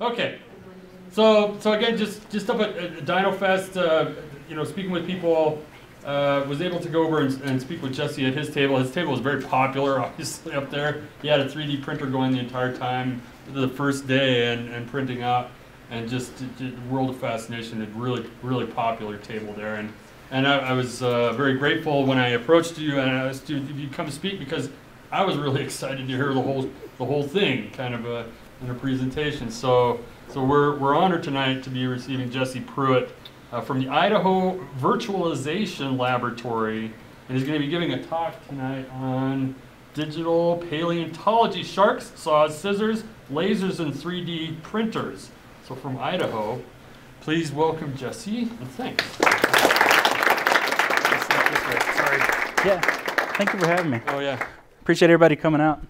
Okay. So again, just up at Dino Fest, speaking with people, was able to go over and speak with Jesse at his table. His table was very popular, obviously, up there. He had a 3D printer going the entire time, the first day, and printing out, and just world of fascination. A really popular table there, and I was very grateful when I approached you and I asked you if you'd come speak, because I was really excited to hear the whole thing, kind of in a presentation. So we're honored tonight to be receiving Jesse Pruitt from the Idaho Virtualization Laboratory, and he's going to be giving a talk tonight on digital paleontology, sharks, saws, scissors, lasers, and 3D printers. So from Idaho, please welcome Jesse, and thanks. Sorry. Yeah, thank you for having me. Oh yeah. Appreciate everybody coming out.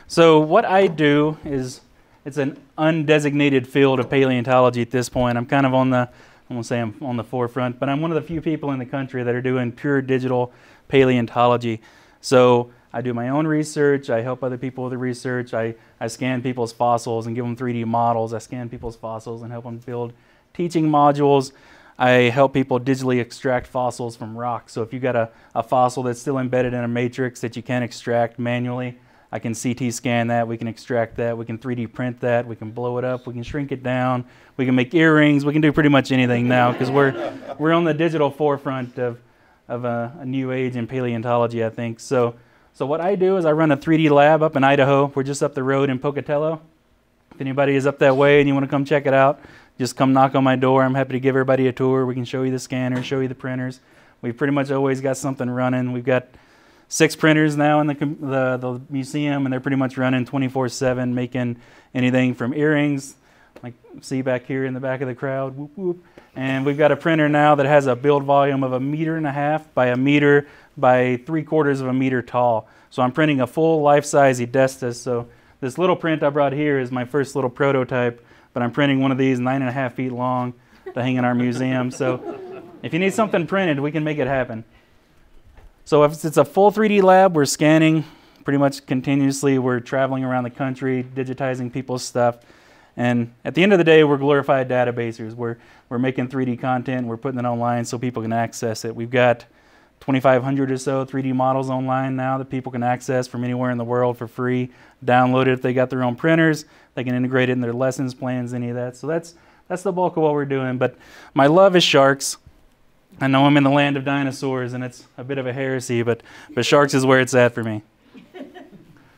So what I do is, it's an undesignated field of paleontology at this point. I'm kind of on the, I won't say I'm on the forefront, but I'm one of the few people in the country that are doing pure digital paleontology. So I do my own research, I help other people with the research, I scan people's fossils and give them 3D models, I scan people's fossils and help them build teaching modules. I help people digitally extract fossils from rocks. So if you got a fossil that's still embedded in a matrix that you can't extract manually, I can CT scan that, we can extract that, we can 3D print that, we can blow it up, we can shrink it down, we can make earrings, we can do pretty much anything now, because we're on the digital forefront of a new age in paleontology, I think. So what I do is I run a 3D lab up in Idaho. We're just up the road in Pocatello. If anybody is up that way and you want to come check it out, just come knock on my door. I'm happy to give everybody a tour. We can show you the scanners, show you the printers. We've pretty much always got something running. We've got 6 printers now in the museum, and they're pretty much running 24/7, making anything from earrings, like see back here in the back of the crowd, whoop, whoop. And we've got a printer now that has a build volume of 1.5 meters by 1 meter by 3/4 of a meter tall. So I'm printing a full life-size Edestus. So this little print I brought here is my first little prototype, but I'm printing one of these 9.5 feet long to hang in our museum. So if you need something printed, we can make it happen. So if it's a full 3D lab, we're scanning pretty much continuously. We're traveling around the country, digitizing people's stuff. And at the end of the day, we're glorified databasers. We're making 3D content. We're putting it online so people can access it. We've got 2,500 or so 3D models online now that people can access from anywhere in the world for free. Download it if they got their own printers. They can integrate it in their lessons plans, any of that. So that's the bulk of what we're doing. But my love is sharks. I know I'm in the land of dinosaurs, and it's a bit of a heresy, but sharks is where it's at for me.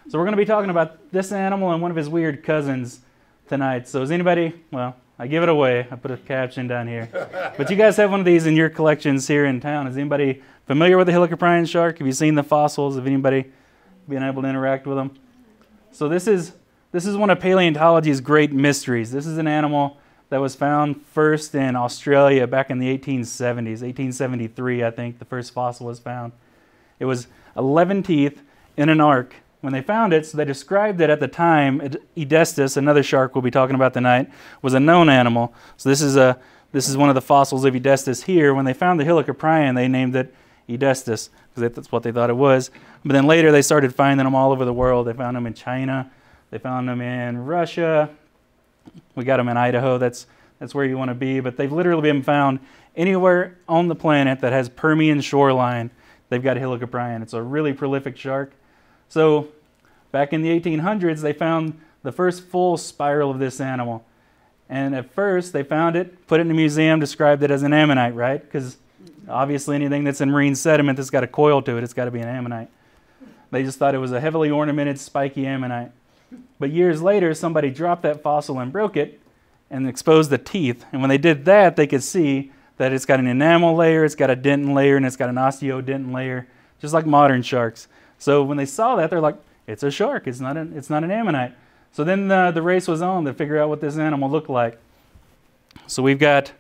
So we're going to be talking about this animal and one of his weird cousins tonight. So is anybody, well, I give it away. I put a caption down here. But you guys have one of these in your collections here in town. Is anybody familiar with the Helicoprion shark? Have you seen the fossils? Have anybody been able to interact with them? So this is one of paleontology's great mysteries. This is an animal that was found first in Australia back in the 1870s. 1873, I think, the first fossil was found. It was 11 teeth in an arc when they found it, so they described it at the time. Edestus, another shark we'll be talking about tonight, was a known animal. So this is one of the fossils of Edestus here. When they found the Helicoprion, they named it Edestus because that's what they thought it was. But then later they started finding them all over the world. They found them in China. They found them in Russia. We got them in Idaho. That's where you want to be. But they've literally been found anywhere on the planet that has Permian shoreline. They've got Helicoprion. It's a really prolific shark. So back in the 1800s, they found the first full spiral of this animal. And at first, they found it, put it in a museum, described it as an ammonite, right? Because obviously anything that's in marine sediment that's got a coil to it, it's got to be an ammonite. They just thought it was a heavily ornamented, spiky ammonite. But years later, somebody dropped that fossil and broke it and exposed the teeth. And when they did that, they could see that it's got an enamel layer, it's got a dentin layer, and it's got an osteodentin layer, just like modern sharks. So when they saw that, they're like, it's a shark, it's not an ammonite. So then the race was on to figure out what this animal looked like. So we've got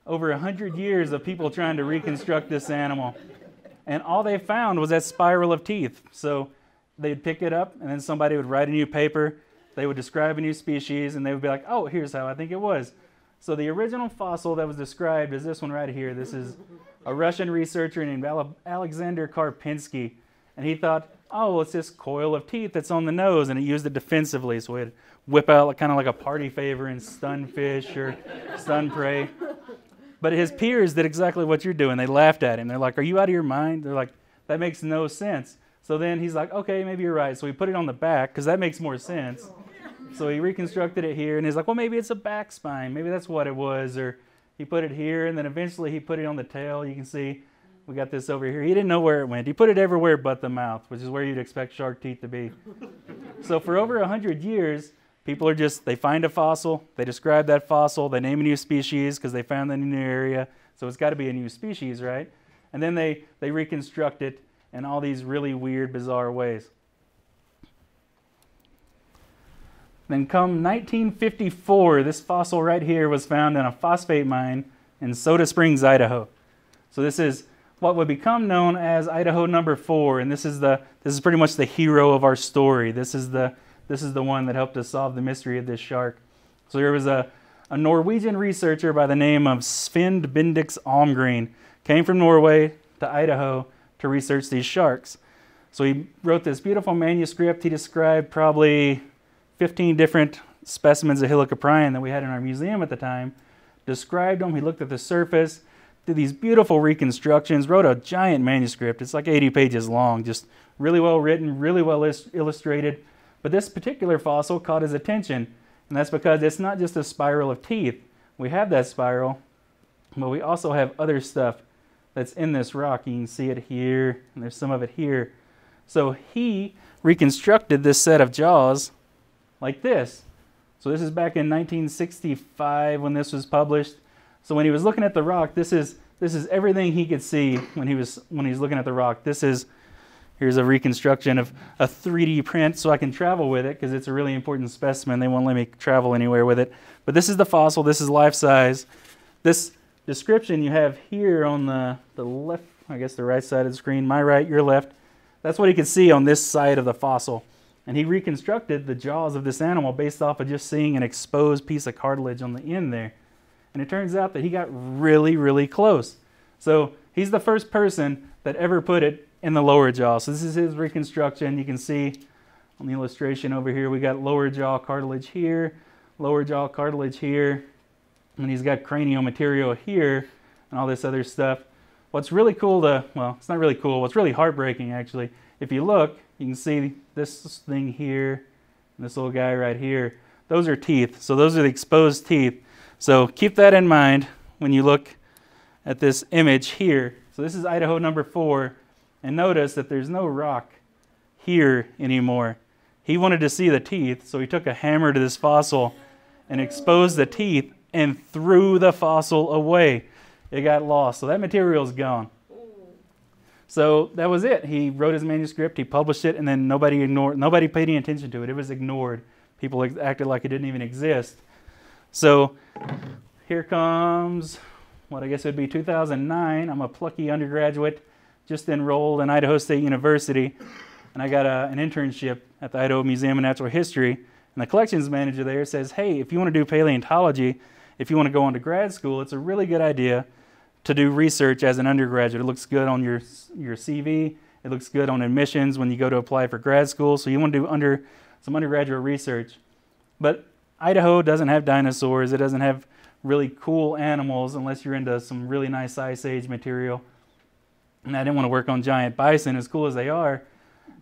over 100 years of people trying to reconstruct this animal. And all they found was that spiral of teeth. So they'd pick it up, and then somebody would write a new paper, they would describe a new species, and they would be like, oh, here's how I think it was. So the original fossil that was described is this one right here. This is a Russian researcher named Alexander Karpinsky. And he thought, oh, well, it's this coil of teeth that's on the nose, and it used it defensively, so it'd whip out kind of like a party favor and stun fish or stun prey. But his peers did exactly what you're doing. They laughed at him. They're like, are you out of your mind? They're like, that makes no sense. So then he's like, okay, maybe you're right. So he put it on the back because that makes more sense. So he reconstructed it here, and he's like, well, maybe it's a back spine. Maybe that's what it was. Or he put it here, and then eventually he put it on the tail. You can see we got this over here. He didn't know where it went. He put it everywhere but the mouth, which is where you'd expect shark teeth to be. So for over 100 years, people are just, they find a fossil, they describe that fossil, they name a new species because they found it in a new area. So it's got to be a new species, right? And then they reconstruct it in all these really weird, bizarre ways. Then come 1954, this fossil right here was found in a phosphate mine in Soda Springs, Idaho. So this is what would become known as Idaho number 4, and this is pretty much the hero of our story. This is the one that helped us solve the mystery of this shark. So there was a Norwegian researcher by the name of Svend Bendix Almgren, came from Norway to Idaho to research these sharks. So he wrote this beautiful manuscript. He described probably 15 different specimens of Helicoprion that we had in our museum at the time, described them. He looked at the surface, did these beautiful reconstructions, wrote a giant manuscript. It's like 80 pages long, just really well written, really well illustrated. But this particular fossil caught his attention, and that's because it's not just a spiral of teeth. We have that spiral, but we also have other stuff that's in this rock. You can see it here, and there's some of it here. So he reconstructed this set of jaws like this. So this is back in 1965 when this was published. So when he was looking at the rock, this is everything he could see when he was looking at the rock. Here's a reconstruction of a 3D print so I can travel with it because it's a really important specimen. They won't let me travel anywhere with it. But this is the fossil. This is life size. This description you have here on the left, I guess the right side of the screen, my right, your left. That's what he could see on this side of the fossil. And he reconstructed the jaws of this animal based off of just seeing an exposed piece of cartilage on the end there. And it turns out that he got really, really close. So he's the first person that ever put it in the lower jaw. So this is his reconstruction. You can see on the illustration over here, we got lower jaw cartilage here, lower jaw cartilage here, and he's got cranial material here and all this other stuff. What's really cool well, it's not really cool, what's really heartbreaking actually, if you look, you can see this thing here, and this little guy right here. Those are teeth. So those are the exposed teeth. So keep that in mind when you look at this image here. So this is Idaho number 4. And notice that there's no rock here anymore. He wanted to see the teeth, so he took a hammer to this fossil and exposed the teeth and threw the fossil away. It got lost. So that material is gone. So that was it. He wrote his manuscript, he published it, and then nobody paid any attention to it. It was ignored. People acted like it didn't even exist. So here comes what I guess it would be 2009. I'm a plucky undergraduate, just enrolled in Idaho State University, and I got an internship at the Idaho Museum of Natural History. And the collections manager there says, hey, if you want to do paleontology, if you want to go on to grad school, it's a really good idea to do research as an undergraduate. It looks good on your CV. It looks good on admissions when you go to apply for grad school. So you want to do some undergraduate research. But Idaho doesn't have dinosaurs. It doesn't have really cool animals unless you're into some really nice Ice Age material. And I didn't want to work on giant bison, as cool as they are.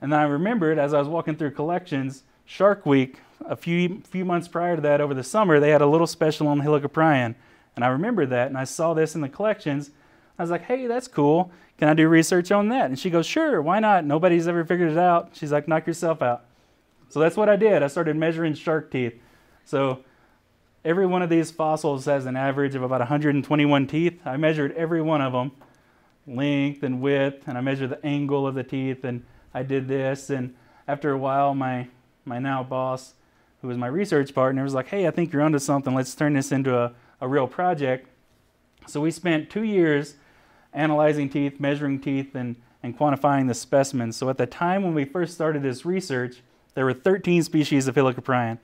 And then I remembered, as I was walking through collections, Shark Week, a few months prior to that, over the summer, they had a little special on Helicoprion. And I remembered that, and I saw this in the collections. I was like, hey, that's cool. Can I do research on that? And she goes, sure, why not? Nobody's ever figured it out. She's like, knock yourself out. So that's what I did. I started measuring shark teeth. So every one of these fossils has an average of about 121 teeth. I measured every one of them, length and width, and I measured the angle of the teeth, and I did this. And after a while, my now boss, who was my research partner, was like, hey, I think you're onto something. Let's turn this into a real project. So we spent 2 years analyzing teeth, measuring teeth, and quantifying the specimens. So at the time when we first started this research, there were 13 species of Helicoprion.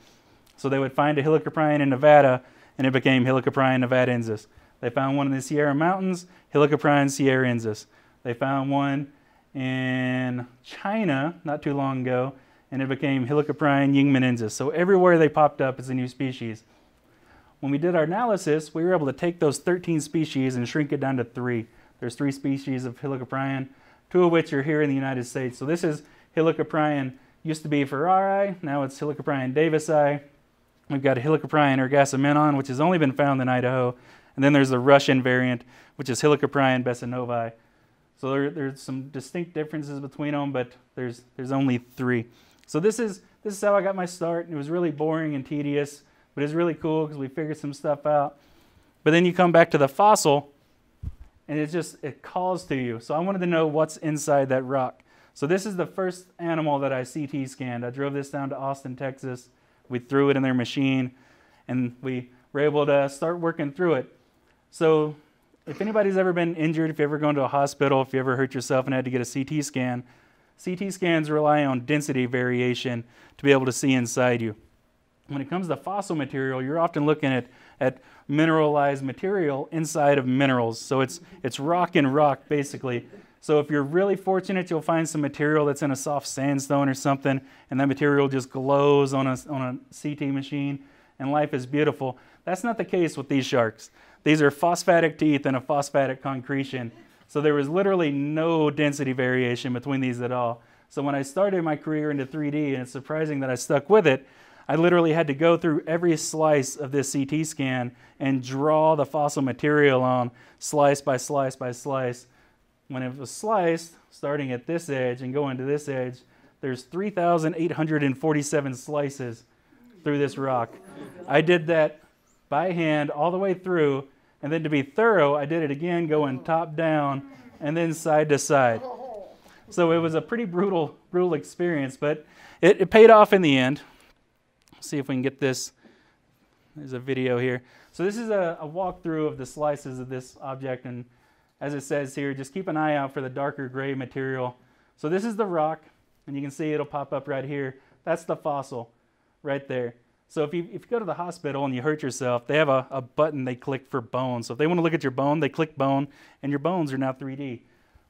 So they would find a Helicoprion in Nevada, and it became Helicoprion nevadensis. They found one in the Sierra Mountains, Helicoprion sierrensis. They found one in China not too long ago, and it became Helicoprion yingmanensis. So everywhere they popped up is a new species. When we did our analysis, we were able to take those 13 species and shrink it down to 3. There's 3 species of Helicoprion, 2 of which are here in the United States. So this is Helicoprion, used to be Ferrari, now it's Helicoprion davisi. We've got a Helicoprion ergasamenon, which has only been found in Idaho. And then there's the Russian variant, which is Helicoprion basinovi. So there's some distinct differences between them, but there's only 3. So this is how I got my start. It was really boring and tedious, but it's really cool because we figured some stuff out. But then you come back to the fossil, and it calls to you. So I wanted to know what's inside that rock. So this is the first animal that I CT scanned. I drove this down to Austin, Texas. We threw it in their machine, and we were able to start working through it. So if anybody's ever been injured, if you ever gone to a hospital, if you ever hurt yourself and had to get a CT scan, CT scans rely on density variation to be able to see inside you. When it comes to fossil material, you're often looking at mineralized material inside of minerals. So it's rock in rock, basically. So if you're really fortunate, you'll find some material that's in a soft sandstone or something, and that material just glows on a CT machine, and life is beautiful. That's not the case with these sharks. These are phosphatic teeth and a phosphatic concretion. So there was literally no density variation between these at all. So when I started my career into 3D, and it's surprising that I stuck with it, I literally had to go through every slice of this CT scan and draw the fossil material on slice by slice by slice. When it was sliced, starting at this edge and going to this edge, there's 3,847 slices through this rock. I did that by hand all the way through, and then to be thorough, I did it again going top down and then side to side. So it was a pretty brutal experience, but it paid off in the end. See if we can get this. There's a video here. So this is a walkthrough of the slices of this object, and as it says here, just keep an eye out for the darker gray material. So this is the rock, and you can see it'll pop up right here. That's the fossil right there. So if you go to the hospital and you hurt yourself, they have a button they click for bone. So if they want to look at your bone, they click bone, and your bones are now 3D.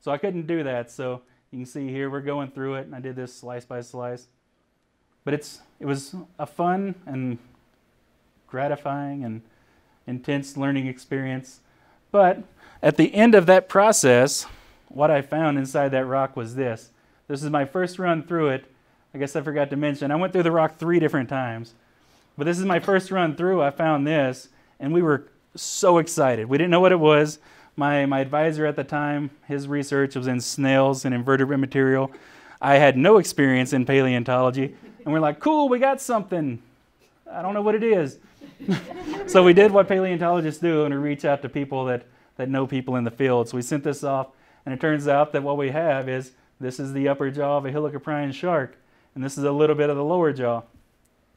So I couldn't do that. So you can see here we're going through it, and I did this slice by slice. But it was a fun and gratifying and intense learning experience. But at the end of that process, what I found inside that rock was this. This is my first run through it. I guess I forgot to mention, I went through the rock 3 different times. But this is my first run through. I found this, and we were so excited. We didn't know what it was. My advisor at the time, his research was in snails and invertebrate material. I had no experience in paleontology. And we're like, cool, we got something. I don't know what it is. So we did what paleontologists do, and we reach out to people that know people in the field. So we sent this off, and it turns out that what we have this is the upper jaw of a Helicoprion shark, and this is a little bit of the lower jaw.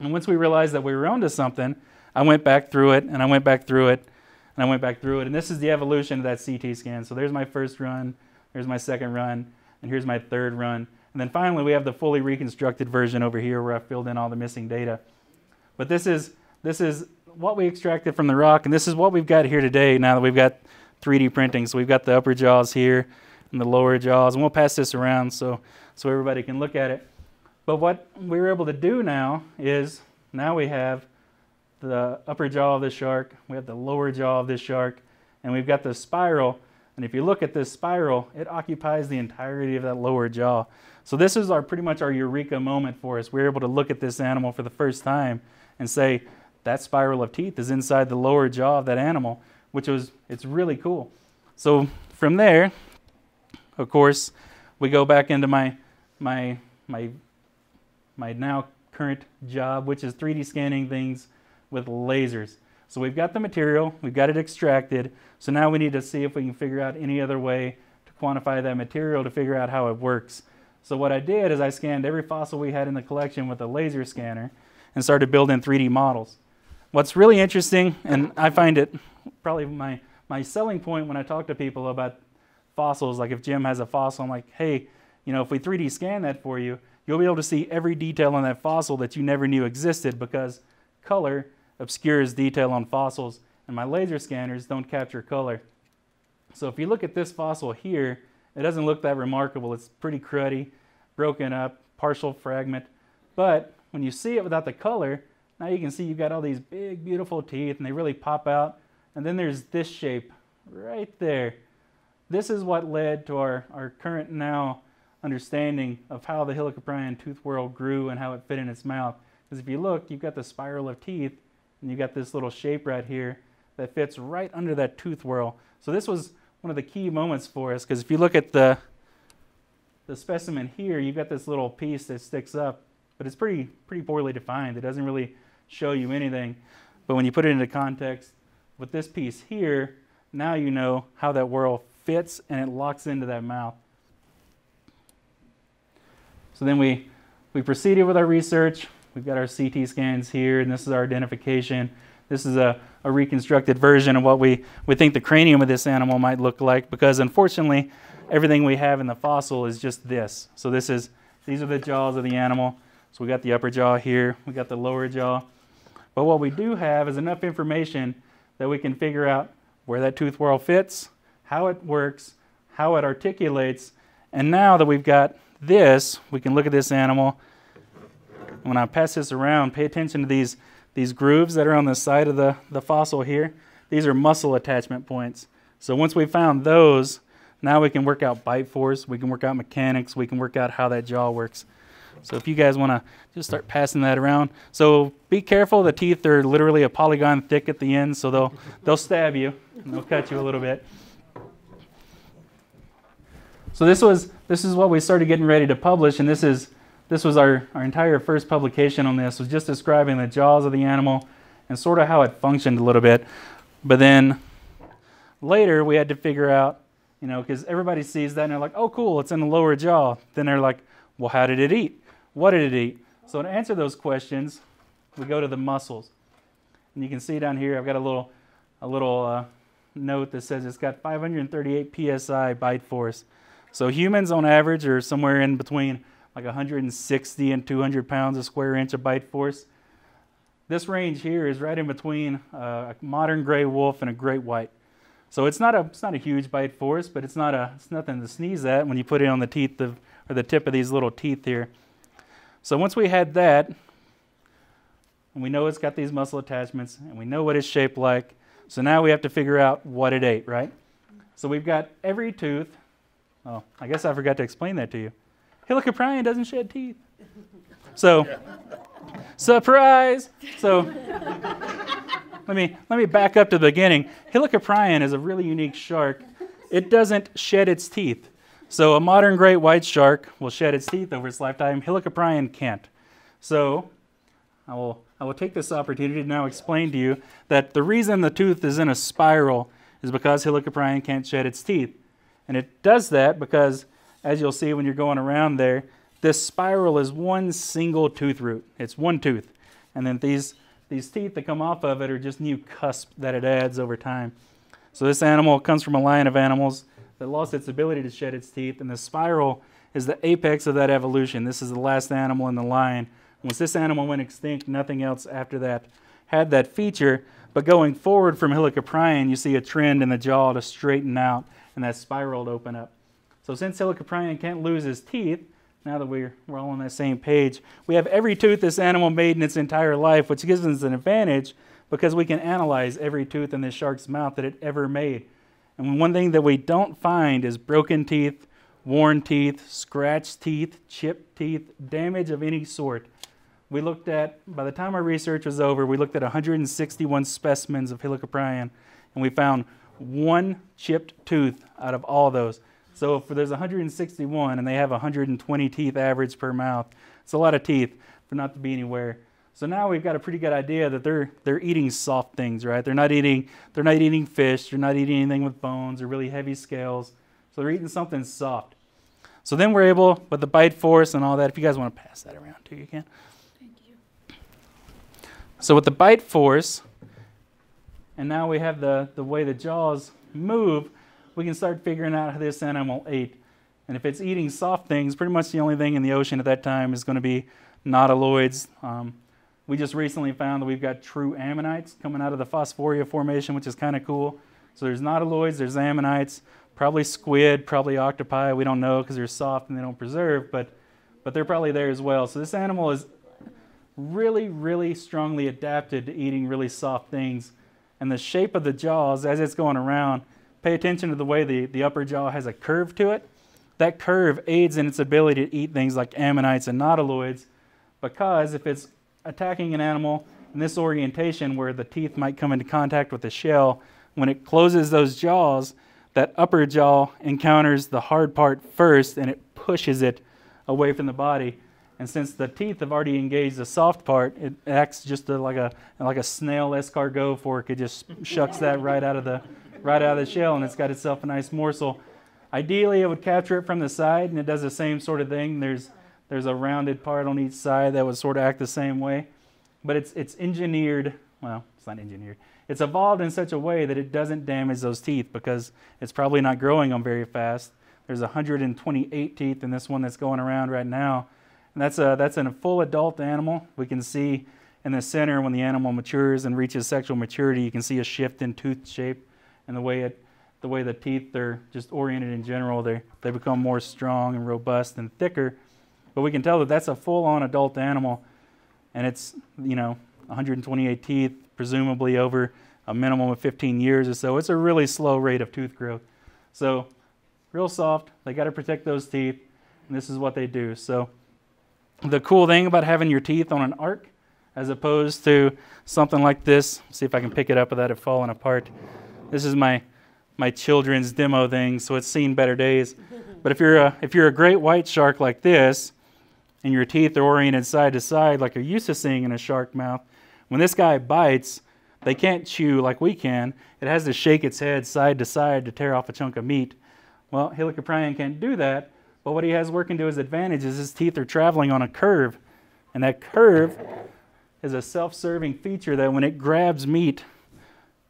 And once we realized that we were onto something, I went back through it, and I went back through it, and I went back through it. And this is the evolution of that CT scan. So there's my first run, there's my second run, and here's my third run. And then finally, we have the fully reconstructed version over here where I filled in all the missing data. But this is what we extracted from the rock, and this is what we've got here today now that we've got 3D printing. So we've got the upper jaws here and the lower jaws, and we'll pass this around so everybody can look at it. But what we were able to do now is now we have the upper jaw of the shark, we have the lower jaw of this shark, and we've got the spiral. And if you look at this spiral, it occupies the entirety of that lower jaw. So this is pretty much our eureka moment for us. We're able to look at this animal for the first time and say, that spiral of teeth is inside the lower jaw of that animal, it's really cool. So from there, of course, we go back into my now current job, which is 3D scanning things with lasers. So we've got the material, we've got it extracted, so now we need to see if we can figure out any other way to quantify that material to figure out how it works. So what I did is I scanned every fossil we had in the collection with a laser scanner and started building 3D models. What's really interesting, and I find it probably my selling point when I talk to people about fossils, like if Jim has a fossil, I'm like, hey, if we 3D scan that for you, you'll be able to see every detail on that fossil that you never knew existed because color obscures detail on fossils, and my laser scanners don't capture color. So if you look at this fossil here, It doesn't look that remarkable. It's pretty cruddy, broken up, partial fragment. But when you see it without the color, now you can see you've got all these big, beautiful teeth, and they really pop out. And then there's this shape right there. This is what led to our current now understanding of how the Helicoprion tooth whorl grew and how it fit in its mouth. Because if you look, you've got the spiral of teeth, and you've got this little shape right here that fits right under that tooth whorl. So this was one of the key moments for us, because if you look at the specimen here, you've got this little piece that sticks up, but it's pretty poorly defined. It doesn't really show you anything. But when you put it into context with this piece here, now you know how that whorl fits and it locks into that mouth. So then we proceeded with our research. We've got our CT scans here, and this is our identification. This is a reconstructed version of what we think the cranium of this animal might look like, because unfortunately everything we have in the fossil is just this. So these are the jaws of the animal. So we got the upper jaw here, we got the lower jaw. But what we do have is enough information that we can figure out where that tooth whorl fits, how it works, how it articulates, and now that we've got this, we can look at this animal. When I pass this around, pay attention to these grooves that are on the side of the fossil here. These are muscle attachment points. So once we found those, now we can work out bite force, we can work out mechanics, we can work out how that jaw works. So if you guys want to just start passing that around. So be careful, the teeth are literally a polygon thick at the end, so they'll stab you and they'll cut you a little bit. So this is what we started getting ready to publish, and this was our entire first publication on this, was just describing the jaws of the animal and sort of how it functioned a little bit. But then later we had to figure out, because everybody sees that and they're like, oh cool, it's in the lower jaw. Then they're like, well, how did it eat? What did it eat? So to answer those questions, we go to the muscles. And you can see down here, I've got a little note that says it's got 538 psi bite force. So humans on average are somewhere in between like 160 and 200 pounds a square inch of bite force. This range here is right in between a modern gray wolf and a great white. So it's not a huge bite force, but it's nothing to sneeze at when you put it on the teeth or the tip of these little teeth here. So once we had that, and we know it's got these muscle attachments, and we know what it's shaped like, so now we have to figure out what it ate, right? So we've got every tooth. Oh, I guess I forgot to explain that to you. Helicoprion doesn't shed teeth. So, surprise! So, let me back up to the beginning. Helicoprion is a really unique shark. It doesn't shed its teeth. So a modern great white shark will shed its teeth over its lifetime. Helicoprion can't. So I will take this opportunity to now explain to you that the reason the tooth is in a spiral is because Helicoprion can't shed its teeth. And it does that because, as you'll see when you're going around there, this spiral is one single tooth root. It's one tooth. And then these teeth that come off of it are just new cusps that it adds over time. So this animal comes from a line of animals that lost its ability to shed its teeth, and the spiral is the apex of that evolution. This is the last animal in the line. Once this animal went extinct, nothing else after that had that feature. But going forward from Helicoprion, you see a trend in the jaw to straighten out and that spiral to open up. So since Helicoprion can't lose his teeth, now that we're all on that same page, we have every tooth this animal made in its entire life, which gives us an advantage because we can analyze every tooth in this shark's mouth that it ever made. And one thing that we don't find is broken teeth, worn teeth, scratched teeth, chipped teeth, damage of any sort. We looked at, by the time our research was over, we looked at 161 specimens of Helicoprion, and we found one chipped tooth out of all those. So if there's 161 and they have 120 teeth average per mouth, it's a lot of teeth for not to be anywhere. So now we've got a pretty good idea that they're eating soft things, right? They're not eating fish, they're not eating anything with bones or really heavy scales. So they're eating something soft. So then we're able, with the bite force and all that, if you guys want to pass that around too, you can. Thank you. So with the bite force, and now we have the way the jaws move, we can start figuring out how this animal ate. And if it's eating soft things, pretty much the only thing in the ocean at that time is going to be nautiloids. We just recently found that we've got true ammonites coming out of the Phosphoria Formation, which is kind of cool. So there's nautiloids, there's ammonites, Probably squid, probably octopi. We don't know because they're soft and they don't preserve, but they're probably there as well. So this animal is really, really strongly adapted to eating really soft things. And the shape of the jaws as it's going around, pay attention to the way the upper jaw has a curve to it. That curve aids in its ability to eat things like ammonites and nautiloids, because if it's attacking an animal in this orientation where the teeth might come into contact with the shell, when it closes those jaws, that upper jaw encounters the hard part first and it pushes it away from the body. And since the teeth have already engaged the soft part, it acts just like a snail escargot fork. It just shucks that right out of the shell, and it's got itself a nice morsel. Ideally, it would capture it from the side, and it does the same sort of thing. There's a rounded part on each side that would sort of act the same way. But it's engineered, well, it's not engineered. It's evolved in such a way that it doesn't damage those teeth because it's probably not growing them very fast. There's 128 teeth in this one that's going around right now. And that's a full adult animal. We can see in the center when the animal matures and reaches sexual maturity, you can see a shift in tooth shape and the way the teeth are just oriented in general. They become more strong and robust and thicker. But we can tell that that's a full-on adult animal, and it's 128 teeth, presumably over a minimum of 15 years or so. It's a really slow rate of tooth growth. So real soft. They got to protect those teeth, and this is what they do. So the cool thing about having your teeth on an arc as opposed to something like this, see if I can pick it up without it falling apart. This is my children's demo thing, so it's seen better days. But if you're a great white shark like this, and your teeth are oriented side to side like you're used to seeing in a shark mouth, when this guy bites, they can't chew like we can. It has to shake its head side to side to tear off a chunk of meat. Well, Helicoprion can't do that, but what he has working to his advantage is his teeth are traveling on a curve, and that curve is a self-serving feature that when it grabs meat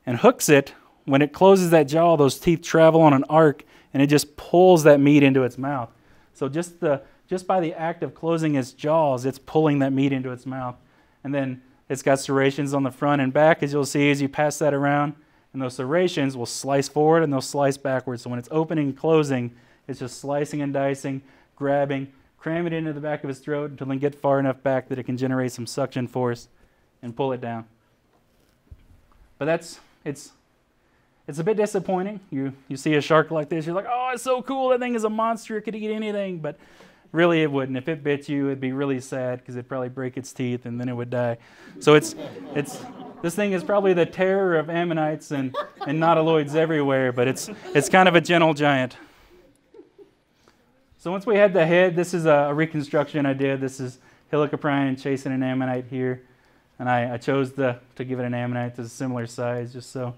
and hooks it, when it closes that jaw, those teeth travel on an arc, and it just pulls that meat into its mouth. So just by the act of closing its jaws, it's pulling that meat into its mouth. And then it's got serrations on the front and back, as you'll see as you pass that around. And those serrations will slice forward and they'll slice backwards. So when it's opening and closing, it's just slicing and dicing, grabbing, cram it into the back of its throat until it can get far enough back that it can generate some suction force and pull it down. But it's a bit disappointing. You see a shark like this, you're like, oh, it's so cool, that thing is a monster, it could eat anything. But really it wouldn't. If it bit you, it'd be really sad because it'd probably break its teeth and then it would die. So this thing is probably the terror of ammonites and nautiloids everywhere, but it's kind of a gentle giant. So once we had the head, this is a reconstruction I did. This is Helicoprion chasing an ammonite here. And I chose to give it an ammonite that's a similar size just so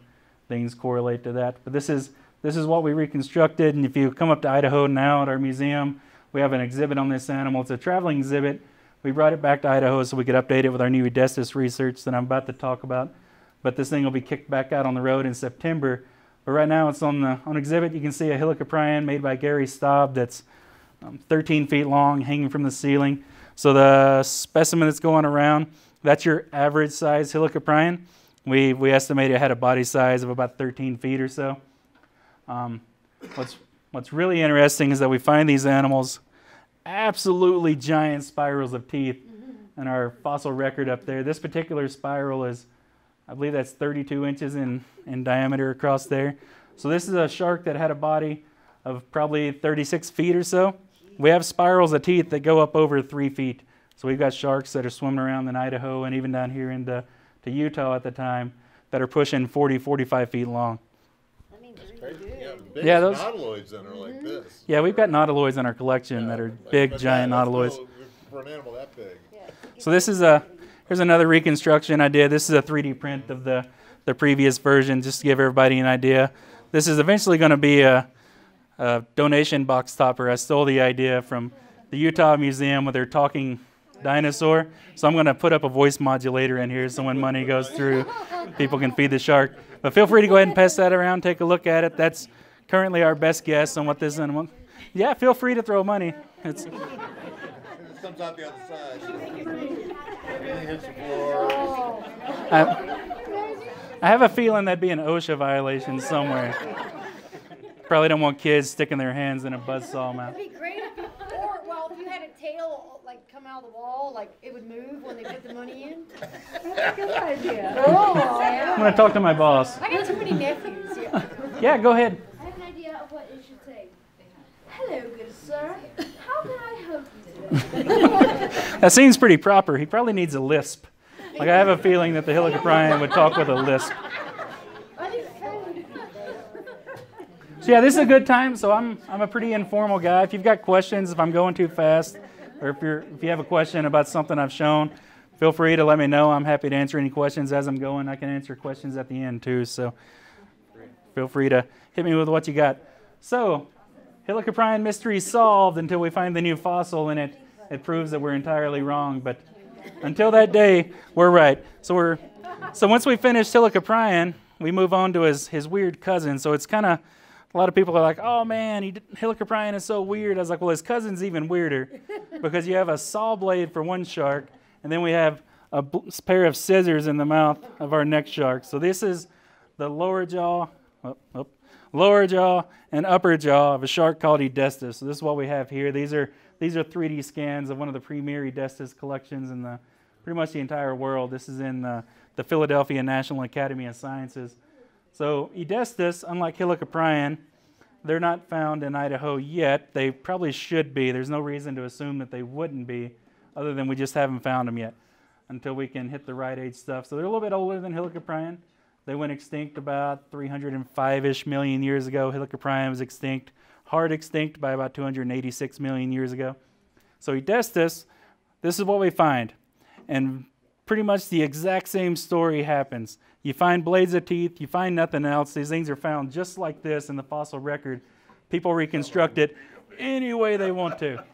things correlate to that. But this is what we reconstructed, and if you come up to Idaho now at our museum, we have an exhibit on this animal. It's a traveling exhibit. We brought it back to Idaho so we could update it with our new Edestus research that I'm about to talk about. But this thing will be kicked back out on the road in September. But right now it's on exhibit. You can see a Helicoprion made by Gary Staub that's 13 feet long, hanging from the ceiling. So the specimen that's going around, that's your average size Helicoprion. We estimate it had a body size of about 13 feet or so. What's really interesting is that we find these animals absolutely giant spirals of teeth in our fossil record up there. This particular spiral is, I believe that's 32 inches in diameter across there. So this is a shark that had a body of probably 36 feet or so. We have spirals of teeth that go up over 3 feet. So we've got sharks that are swimming around in Idaho and even down here into Utah at the time that are pushing 40, 45 feet long. Yeah, those nautiloids then are like this. Yeah, we've got nautiloids in our collection that are big, giant nautiloids. For an animal that big. So this is here's another reconstruction I did. This is a 3D print of the previous version, just to give everybody an idea. This is eventually going to be a donation box topper. I stole the idea from the Utah Museum with their talking dinosaur. So I'm going to put up a voice modulator in here so when money goes through, people can feed the shark. But feel free to go ahead and pass that around, take a look at it. That's currently our best guess on what this animal. Yeah, feel free to throw money. It comes out the other side. Everything hits the floor. I have a feeling that'd be an OSHA violation somewhere. Probably don't want kids sticking their hands in a buzzsaw mouth. It'd be great if you, or, well, if you had a tail, like, come out of the wall, like, it would move when they put the money in. That's a good idea. Oh, I'm going to talk to my boss. I got too many nephews, yeah. Yeah, go ahead. I have an idea of what it should say. Hello, good sir. How can I help you today? That seems pretty proper. He probably needs a lisp. Like, I have a feeling that the Helicoprion would talk with a lisp. So yeah, this is a good time. So I'm a pretty informal guy. If you've got questions, if I'm going too fast, or if you have a question about something I've shown, feel free to let me know. I'm happy to answer any questions as I'm going. I can answer questions at the end too. So feel free to hit me with what you got. So Helicoprion mystery solved until we find the new fossil, and it proves that we're entirely wrong. But until that day, we're right. So once we finish Helicoprion, we move on to his weird cousin. So it's kind of, a lot of people are like, oh man, Helicoprion is so weird. I was like, well, his cousin's even weirder because you have a saw blade for one shark, and then we have a pair of scissors in the mouth of our next shark. So this is the lower jaw and upper jaw of a shark called Edestus. So this is what we have here. These are 3D scans of one of the premier Edestus collections in pretty much the entire world. This is in the Philadelphia National Academy of Sciences. So Edestus, unlike Helicoprion, they're not found in Idaho yet. They probably should be. There's no reason to assume that they wouldn't be, other than we just haven't found them yet until we can hit the right age stuff. So they're a little bit older than Helicoprion. They went extinct about 305-ish million years ago. Helicoprion was extinct, hard extinct by about 286 million years ago. So Edestus, this is what we find. And pretty much the exact same story happens. You find blades of teeth, you find nothing else. These things are found just like this in the fossil record. People reconstruct it any way they want to.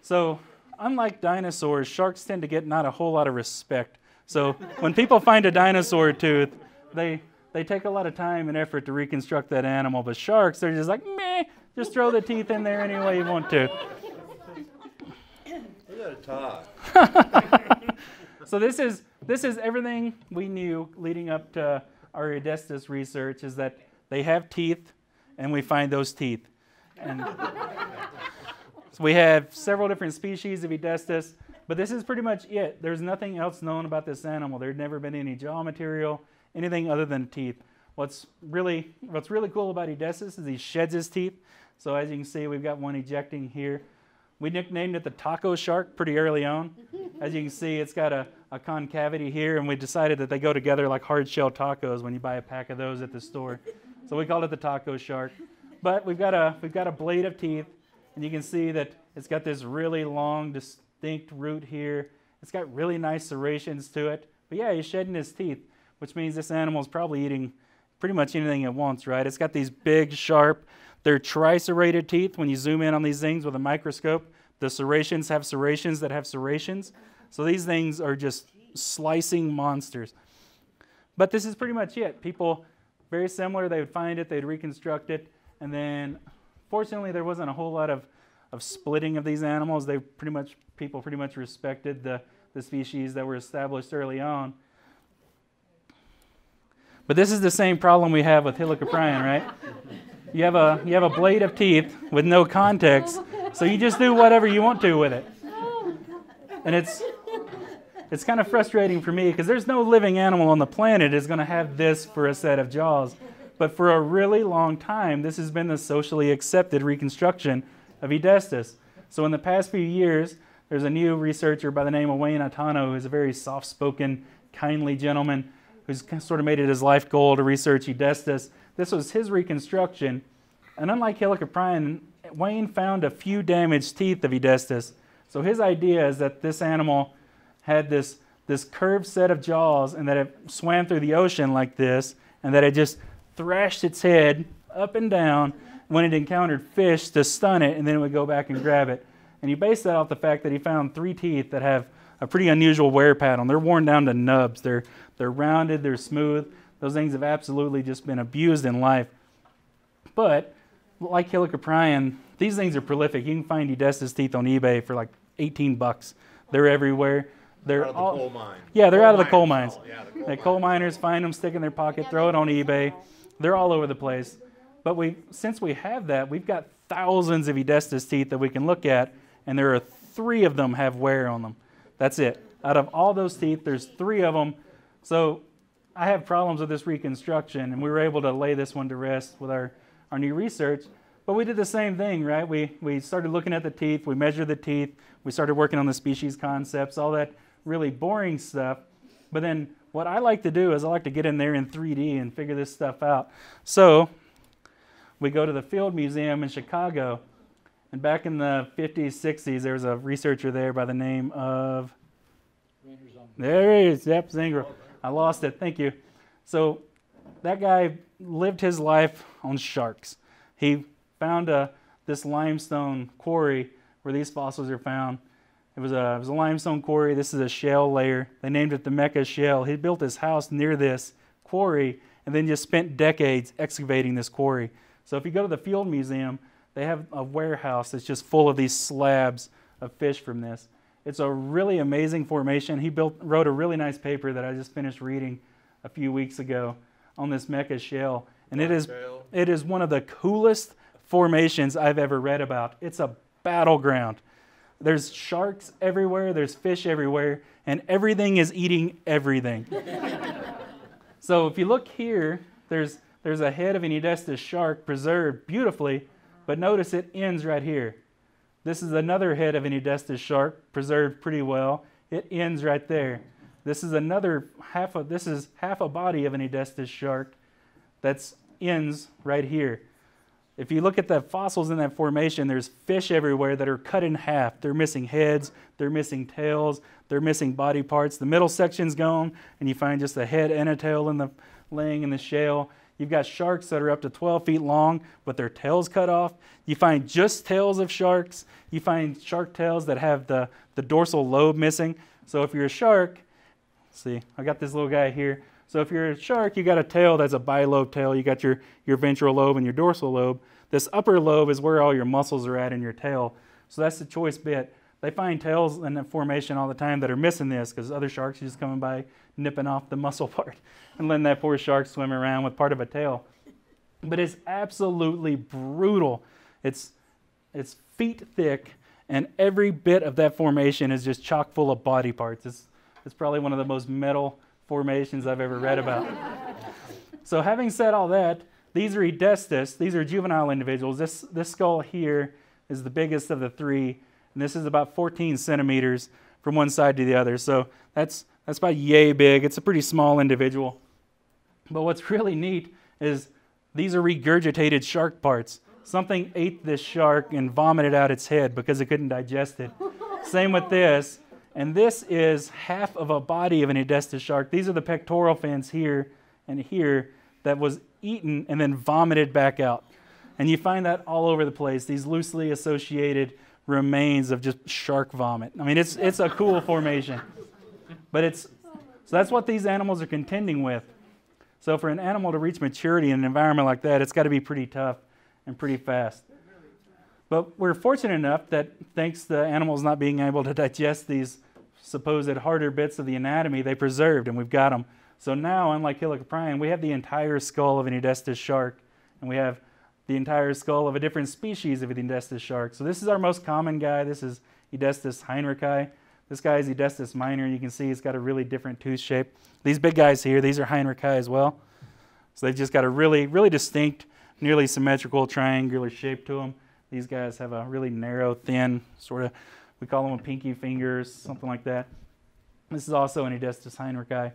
So, unlike dinosaurs, sharks tend to get not a whole lot of respect. So, when people find a dinosaur tooth, they take a lot of time and effort to reconstruct that animal. But sharks, they're just like, meh, just throw the teeth in there any way you want to. We gotta talk. So this is everything we knew leading up to our Edestus research, is that they have teeth, and we find those teeth. And so we have several different species of Edestus, but this is pretty much it. There's nothing else known about this animal. There'd never been any jaw material, anything other than teeth. What's really cool about Edestus is he sheds his teeth. So as you can see, we've got one ejecting here. We nicknamed it the taco shark pretty early on. As you can see, it's got a concavity here, and we decided that they go together like hard-shell tacos when you buy a pack of those at the store. So we called it the taco shark. But we've got a blade of teeth, and you can see that it's got this really long, distinct root here. It's got really nice serrations to it. But yeah, he's shedding his teeth, which means this animal is probably eating pretty much anything it wants, right? It's got these big, sharp, they're triserrated teeth. When you zoom in on these things with a microscope, the serrations have serrations that have serrations. So these things are just slicing monsters. But this is pretty much it. People, very similar, they would find it, they'd reconstruct it, and then fortunately there wasn't a whole lot of splitting of these animals. People pretty much respected the species that were established early on. But this is the same problem we have with Helicoprion, right? You have a blade of teeth with no context, so you just do whatever you want to with it. And it's kind of frustrating for me because there's no living animal on the planet that's going to have this for a set of jaws. But for a really long time, this has been the socially accepted reconstruction of Edestus. So in the past few years, there's a new researcher by the name of Wayne Atano, who's a very soft-spoken, kindly gentleman who's sort of made it his life goal to research Edestus. This was his reconstruction, and unlike Helicoprion, Wayne found a few damaged teeth of Edestus. So his idea is that this animal had this curved set of jaws, and that it swam through the ocean like this, and that it just thrashed its head up and down when it encountered fish to stun it, and then it would go back and grab it. And he based that off the fact that he found 3 teeth that have a pretty unusual wear pattern. They're worn down to nubs. They're rounded, they're smooth. Those things have absolutely just been abused in life. But, like Helicoprion, these things are prolific. You can find Edestus teeth on eBay for like $18. They're everywhere. They're out of the coal mine. Yeah, they're out of the coal mines. Oh, yeah, the Coal miners find them, stick in their pocket, throw it on eBay. They're all over the place. But since we have that, we've got thousands of Edestus teeth that we can look at, and there are 3 of them have wear on them. That's it. Out of all those teeth, there's 3 of them. So I have problems with this reconstruction, and we were able to lay this one to rest with our new research. But we did the same thing, right? We started looking at the teeth, we measured the teeth, we started working on the species concepts, all that really boring stuff. But then what I like to do is I like to get in there in 3D and figure this stuff out. So we go to the Field Museum in Chicago, and back in the 50s, 60s, there was a researcher there by the name of... There he is, yep, Zinger. I lost it, thank you. So that guy lived his life on sharks. He found this limestone quarry where these fossils are found. It was a limestone quarry. This is a shell layer. They named it the Mecca Shell. He built his house near this quarry and then just spent decades excavating this quarry. So if you go to the Field Museum, they have a warehouse that's just full of these slabs of fish from this. It's a really amazing formation. He wrote a really nice paper that I just finished reading a few weeks ago on this Mecca Shell. And it is one of the coolest formations I've ever read about. It's a battleground. There's sharks everywhere, there's fish everywhere, and everything is eating everything. So if you look here, there's a head of an Edestus shark preserved beautifully, but notice it ends right here. This is another head of an Edestus shark preserved pretty well. It ends right there. This is half a body of an Edestus shark that ends right here. If you look at the fossils in that formation, there's fish everywhere that are cut in half. They're missing heads, they're missing tails, they're missing body parts. The middle section's gone, and you find just a head and a tail laying in the shell. You've got sharks that are up to 12 feet long, but their tails cut off. You find just tails of sharks. You find shark tails that have the dorsal lobe missing. So if you're a shark, see, I got this little guy here. So if you're a shark, you got a tail that's a bilobe tail. You got your ventral lobe and your dorsal lobe. This upper lobe is where all your muscles are at in your tail. So that's the choice bit. They find tails in the formation all the time that are missing this because other sharks are just coming by nipping off the muscle part and letting that poor shark swim around with part of a tail. But it's absolutely brutal. It's feet thick, and every bit of that formation is just chock full of body parts. It's probably one of the most metal formations I've ever read about. So having said all that, these are Edestus. These are juvenile individuals. This skull here is the biggest of the 3, and this is about 14 centimeters from one side to the other. So that's about yay big. It's a pretty small individual. But what's really neat is these are regurgitated shark parts. Something ate this shark and vomited out its head because it couldn't digest it. Same with this. And this is half of a body of an Edestus shark. These are the pectoral fins here and here that was eaten and then vomited back out. And you find that all over the place, these loosely associated remains of just shark vomit. I mean, it's a cool formation. But so that's what these animals are contending with. So for an animal to reach maturity in an environment like that, it's got to be pretty tough and pretty fast. But we're fortunate enough that thanks to animals not being able to digest these supposed harder bits of the anatomy, they preserved, and we've got them. So now, unlike Helicoprion, we have the entire skull of an Edestus shark, and we have the entire skull of a different species of an Edestus shark. So this is our most common guy. This is Edestus heinrichi. This guy is Edestus minor. You can see he's got a really different tooth shape. These big guys here, these are heinrichi as well. So they've just got a really, really distinct, nearly symmetrical triangular shape to them. These guys have a really narrow, thin, sort of, we call them a pinky fingers, something like that. This is also an Edestus heinrichi.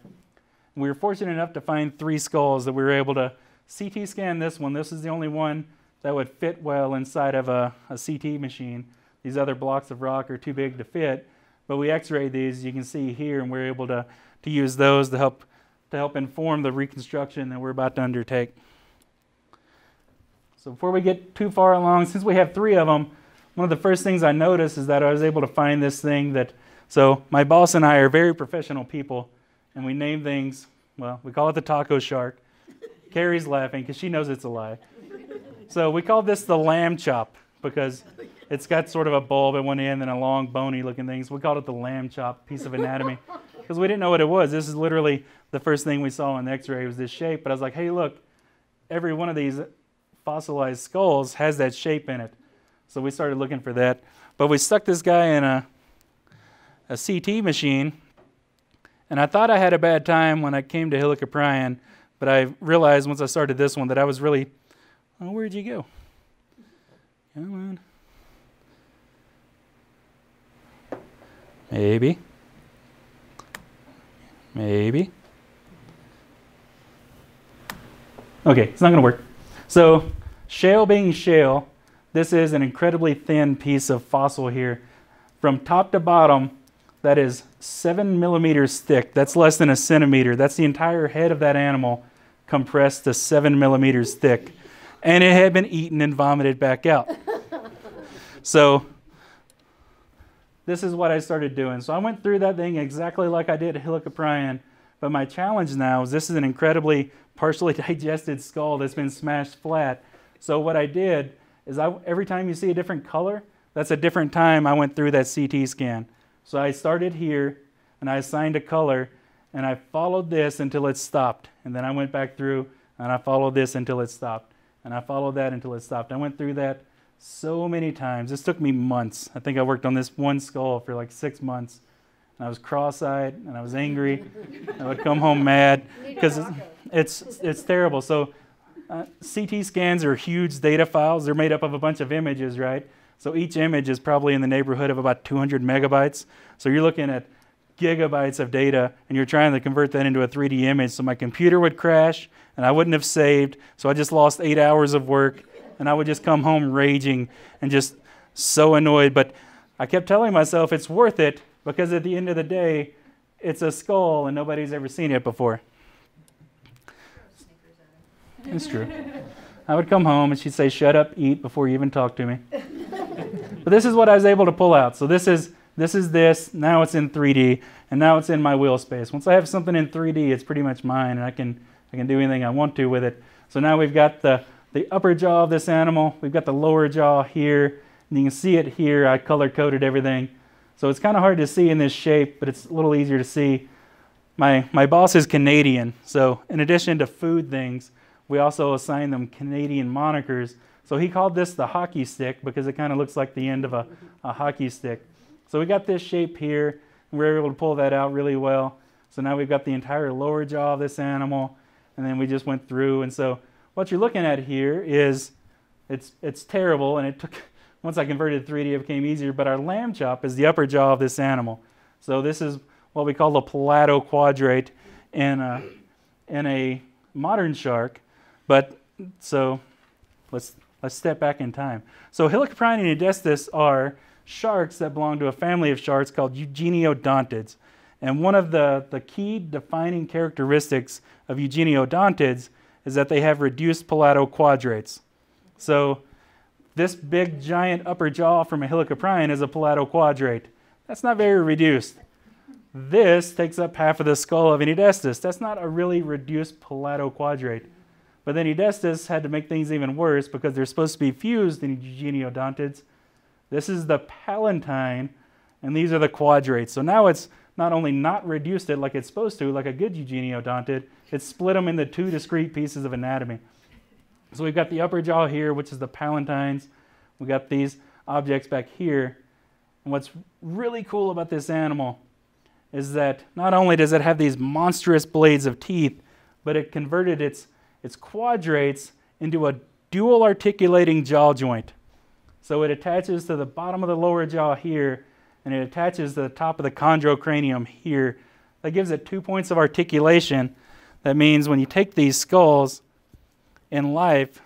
We were fortunate enough to find 3 skulls that we were able to CT scan this one. This is the only one that would fit well inside of a CT machine. These other blocks of rock are too big to fit, but we x-rayed these, you can see here, and we're able to use those to help inform the reconstruction that we're about to undertake. So before we get too far along, since we have 3 of them, one of the first things I noticed is that I was able to find this thing so my boss and I are very professional people, and we name things, well, we call it the taco shark. Carrie's laughing because she knows it's a lie. So we call this the lamb chop because it's got sort of a bulb at one end and a long bony looking thing. So we called it the lamb chop piece of anatomy because we didn't know what it was. This is literally the first thing we saw on the x-ray was this shape. But I was like, hey, look, every one of these fossilized skulls has that shape in it. So we started looking for that. But we stuck this guy in a CT machine, and I thought I had a bad time when I came to Helicoprion, but I realized once I started this one that I was really, oh, where'd you go? Come on. Maybe. Maybe. Okay, it's not going to work. So, shale being shale, this is an incredibly thin piece of fossil here. From top to bottom, that is 7 millimeters thick. That's less than a centimeter. That's the entire head of that animal compressed to 7 millimeters thick. And it had been eaten and vomited back out. So, this is what I started doing. So I went through that thing exactly like I did at Helicoprion, but my challenge now is this is an incredibly partially digested skull that's been smashed flat. So what I did is every time you see a different color, that's a different time I went through that CT scan. So I started here, and I assigned a color, and I followed this until it stopped. And then I went back through, and I followed this until it stopped. And I followed that until it stopped. I went through that so many times. This took me months. I think I worked on this one skull for like 6 months. And I was cross-eyed, and I was angry. I would come home mad because it's terrible. So CT scans are huge data files. They're made up of a bunch of images, right? So each image is probably in the neighborhood of about 200 megabytes. So you're looking at gigabytes of data, and you're trying to convert that into a 3D image. So my computer would crash, and I wouldn't have saved. So I just lost 8 hours of work. And I would just come home raging and just so annoyed. But I kept telling myself it's worth it because at the end of the day, it's a skull and nobody's ever seen it before. It's true. I would come home and she'd say, "Shut up, eat," before you even talk to me. But this is what I was able to pull out. So this is this. Now it's in 3D, and now it's in my wheel space. Once I have something in 3D, it's pretty much mine, and I can do anything I want to with it. So now we've got the upper jaw of this animal. We've got the lower jaw here, and you can see it here. I color-coded everything. So it's kind of hard to see in this shape, but it's a little easier to see. My boss is Canadian, so in addition to food things, we also assign them Canadian monikers. So he called this the hockey stick because it kind of looks like the end of a hockey stick. So we got this shape here, and we were able to pull that out really well. So now we've got the entire lower jaw of this animal, and then we just went through. And so what you're looking at here is, it's terrible, and it took, once I converted to 3D, it became easier, but our lamb chop is the upper jaw of this animal. So this is what we call the palato-quadrate in a modern shark. But so let's step back in time. So Helicoprion and Edestus are sharks that belong to a family of sharks called Eugenodontids. And one of the key defining characteristics of Eugenodontids is that they have reduced palato-quadrates. So this big giant upper jaw from a Helicoprion is a palato-quadrate. That's not very reduced. This takes up half of the skull of an Edestus. That's not a really reduced palato-quadrate. But then Edestus had to make things even worse because they're supposed to be fused in Eugenodontids. This is the palatine, and these are the quadrates. So now it's not only not reduced it like it's supposed to, like a good Eugeniodontid, it's split them into two discrete pieces of anatomy. So we've got the upper jaw here, which is the palatines. We've got these objects back here. And what's really cool about this animal is that not only does it have these monstrous blades of teeth, but it converted its quadrates into a dual articulating jaw joint. So it attaches to the bottom of the lower jaw here, and it attaches to the top of the chondrocranium here. That gives it 2 points of articulation. That means when you take these skulls in life,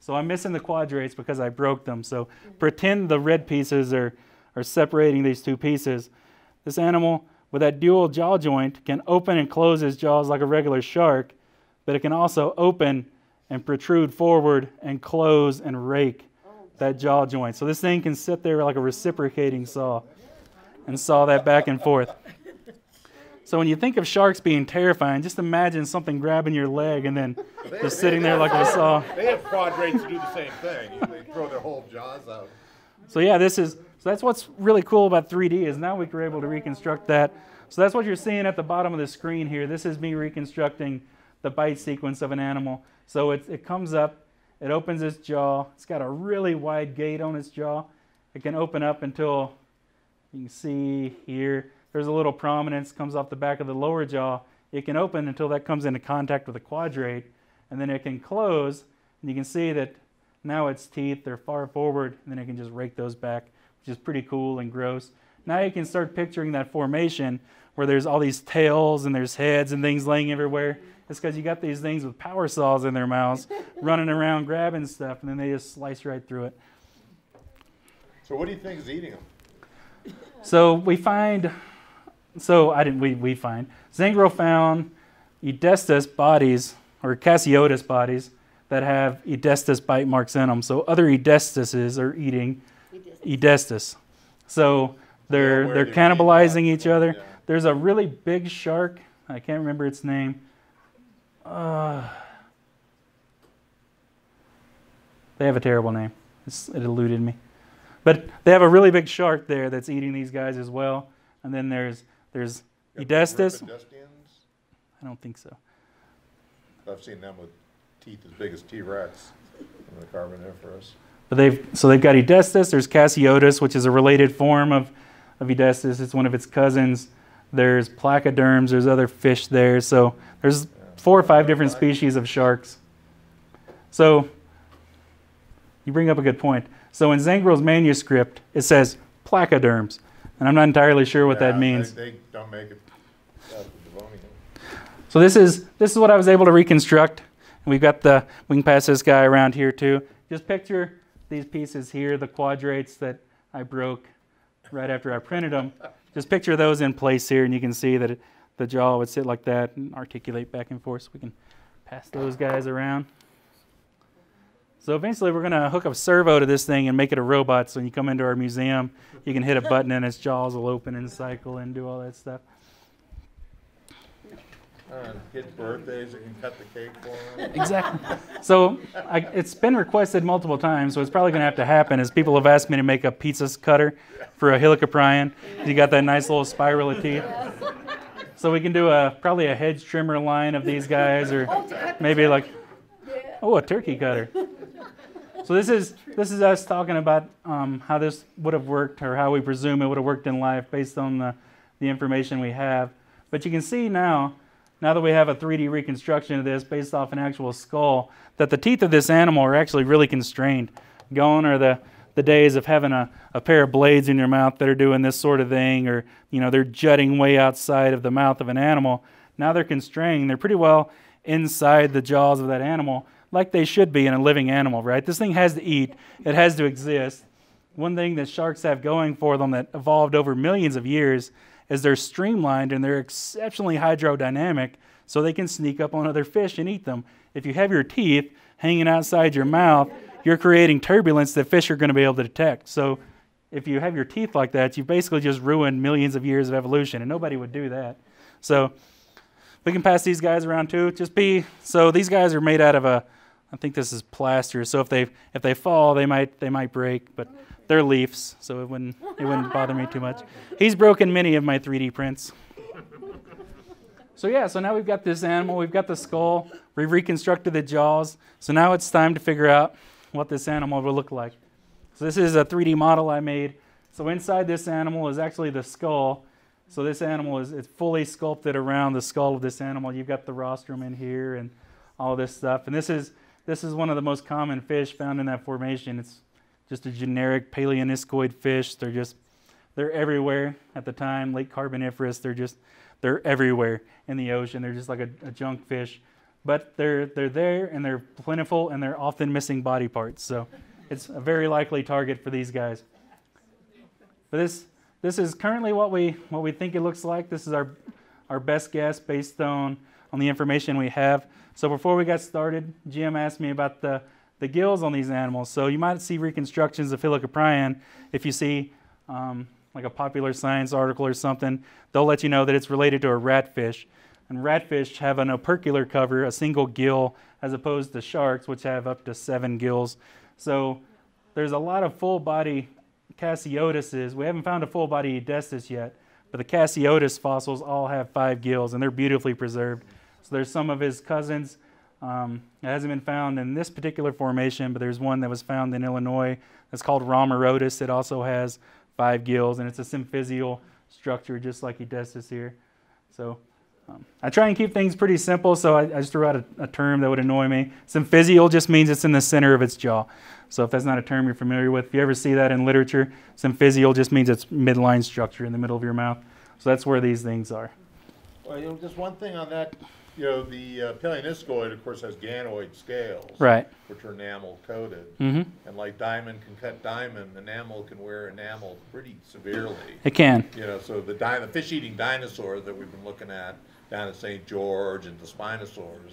so I'm missing the quadrates because I broke them. So pretend the red pieces are separating these two pieces. This animal with that dual jaw joint can open and close its jaws like a regular shark, but it can also open and protrude forward and close and rake that jaw joint. So this thing can sit there like a reciprocating saw and saw that back and forth. So when you think of sharks being terrifying, just imagine something grabbing your leg and then just sitting there like a saw. They have quadrates to do the same thing. They throw their whole jaws out. So yeah, that's what's really cool about 3D is now we were able to reconstruct that. So that's what you're seeing at the bottom of the screen here. This is me reconstructing the bite sequence of an animal. So it comes up, It opens its jaw. It's got a really wide gate on its jaw. It can open up until, you can see here, there's a little prominence comes off the back of the lower jaw. It can open until that comes into contact with the quadrate, and then it can close, and you can see that now its teeth, they're far forward, and then it can just rake those back, which is pretty cool and gross. Now you can start picturing that formation where there's all these tails and there's heads and things laying everywhere. It's because you got these things with power saws in their mouths running around grabbing stuff, and then they just slice right through it. So what do you think is eating them? So we find, we find, Zengro found Edestus bodies, or Casiotis bodies, that have Edestus bite marks in them. So other Edestuses are eating Edestus. So they're cannibalizing each other. Yeah. There's a really big shark, I can't remember its name. They have a terrible name. It eluded me. But they have a really big shark there that's eating these guys as well. And then there's Edestus. I don't think so. I've seen them with teeth as big as T-Rex in the Carboniferous. But they've got Edestus. There's Casiotis, which is a related form of Edestus. It's one of its cousins. There's placoderms. There's other fish there. So there's 4 or 5 different species of sharks. So you bring up a good point. So in Zengro's manuscript, it says placoderms, and I'm not entirely sure what that means. They don't make it out of Devonian. So this is what I was able to reconstruct. And we've got we can pass this guy around here too. Just picture these pieces here, the quadrates that I broke right after I printed them. Just picture those in place here, and you can see that the jaw would sit like that and articulate back and forth. So we can pass those guys around. So eventually we're going to hook a servo to this thing and make it a robot. So when you come into our museum, you can hit a button and its jaws will open and cycle and do all that stuff. Kids' birthdays, you can cut the cake for them. Exactly. So it's been requested multiple times, so it's probably going to have to happen, as people have asked me to make a pizza cutter for a Helicoprion. You got that nice little spiral of teeth. So we can do probably a hedge trimmer line of these guys, or maybe like, a turkey cutter. So this is us talking about how this would have worked, or how we presume it would have worked in life based on the information we have. But you can see now that we have a 3D reconstruction of this based off an actual skull, that the teeth of this animal are actually really constrained. Gone are the days of having a pair of blades in your mouth that are doing this sort of thing, or they're jutting way outside of the mouth of an animal. Now they're constrained. They're pretty well inside the jaws of that animal, like they should be in a living animal, right? This thing has to eat. It has to exist. One thing that sharks have going for them that evolved over millions of years is they're streamlined and they're exceptionally hydrodynamic, so they can sneak up on other fish and eat them. If you have your teeth hanging outside your mouth, you're creating turbulence that fish are going to be able to detect. So if you have your teeth like that, you've basically just ruined millions of years of evolution, and nobody would do that. So we can pass these guys around too. So these guys are made out of I think this is plaster. So if they fall, they might break, but they're leaves, so it wouldn't bother me too much. He's broken many of my 3D prints. So now we've got this animal, we've got the skull, we've reconstructed the jaws. So now it's time to figure out what this animal will look like. So this is a 3D model I made. So inside this animal is actually the skull. So this animal it's fully sculpted around the skull of this animal. You've got the rostrum in here and all this stuff. And this is one of the most common fish found in that formation. It's just a generic paleoniscoid fish. They're everywhere at the time, late Carboniferous. They're everywhere in the ocean. They're just like a junk fish. But they're there, and they're plentiful, and they're often missing body parts. So it's a very likely target for these guys. But this is currently what we think it looks like. This is our best guess based on the information we have. So before we got started, Jim asked me about the gills on these animals. So you might see reconstructions of Helicoprion. If you see like a popular science article or something, they'll let you know that it's related to a ratfish. And ratfish have an opercular cover, a single gill, as opposed to sharks, which have up to 7 gills. So there's a lot of full-body Casiotises. We haven't found a full-body Edestus yet, but the Casiotis fossils all have 5 gills, and they're beautifully preserved. So there's some of his cousins It hasn't been found in this particular formation, but there's one that was found in Illinois that's called Rhomarodus. It also has 5 gills, and it's a symphysial structure just like Edestus here. So I try and keep things pretty simple, so I just threw out a term that would annoy me. Symphysial just means it's in the center of its jaw. So if that's not a term you're familiar with, if you ever see that in literature, symphysial just means it's midline structure in the middle of your mouth. So that's where these things are. Well, just one thing on that, the Paleoniscoid, of course, has ganoid scales, Right. which are enamel coated. Mm-hmm. And like diamond can cut diamond, enamel can wear enamel pretty severely. It can. So the fish-eating dinosaurs that we've been looking at down at St. George and the Spinosaurs,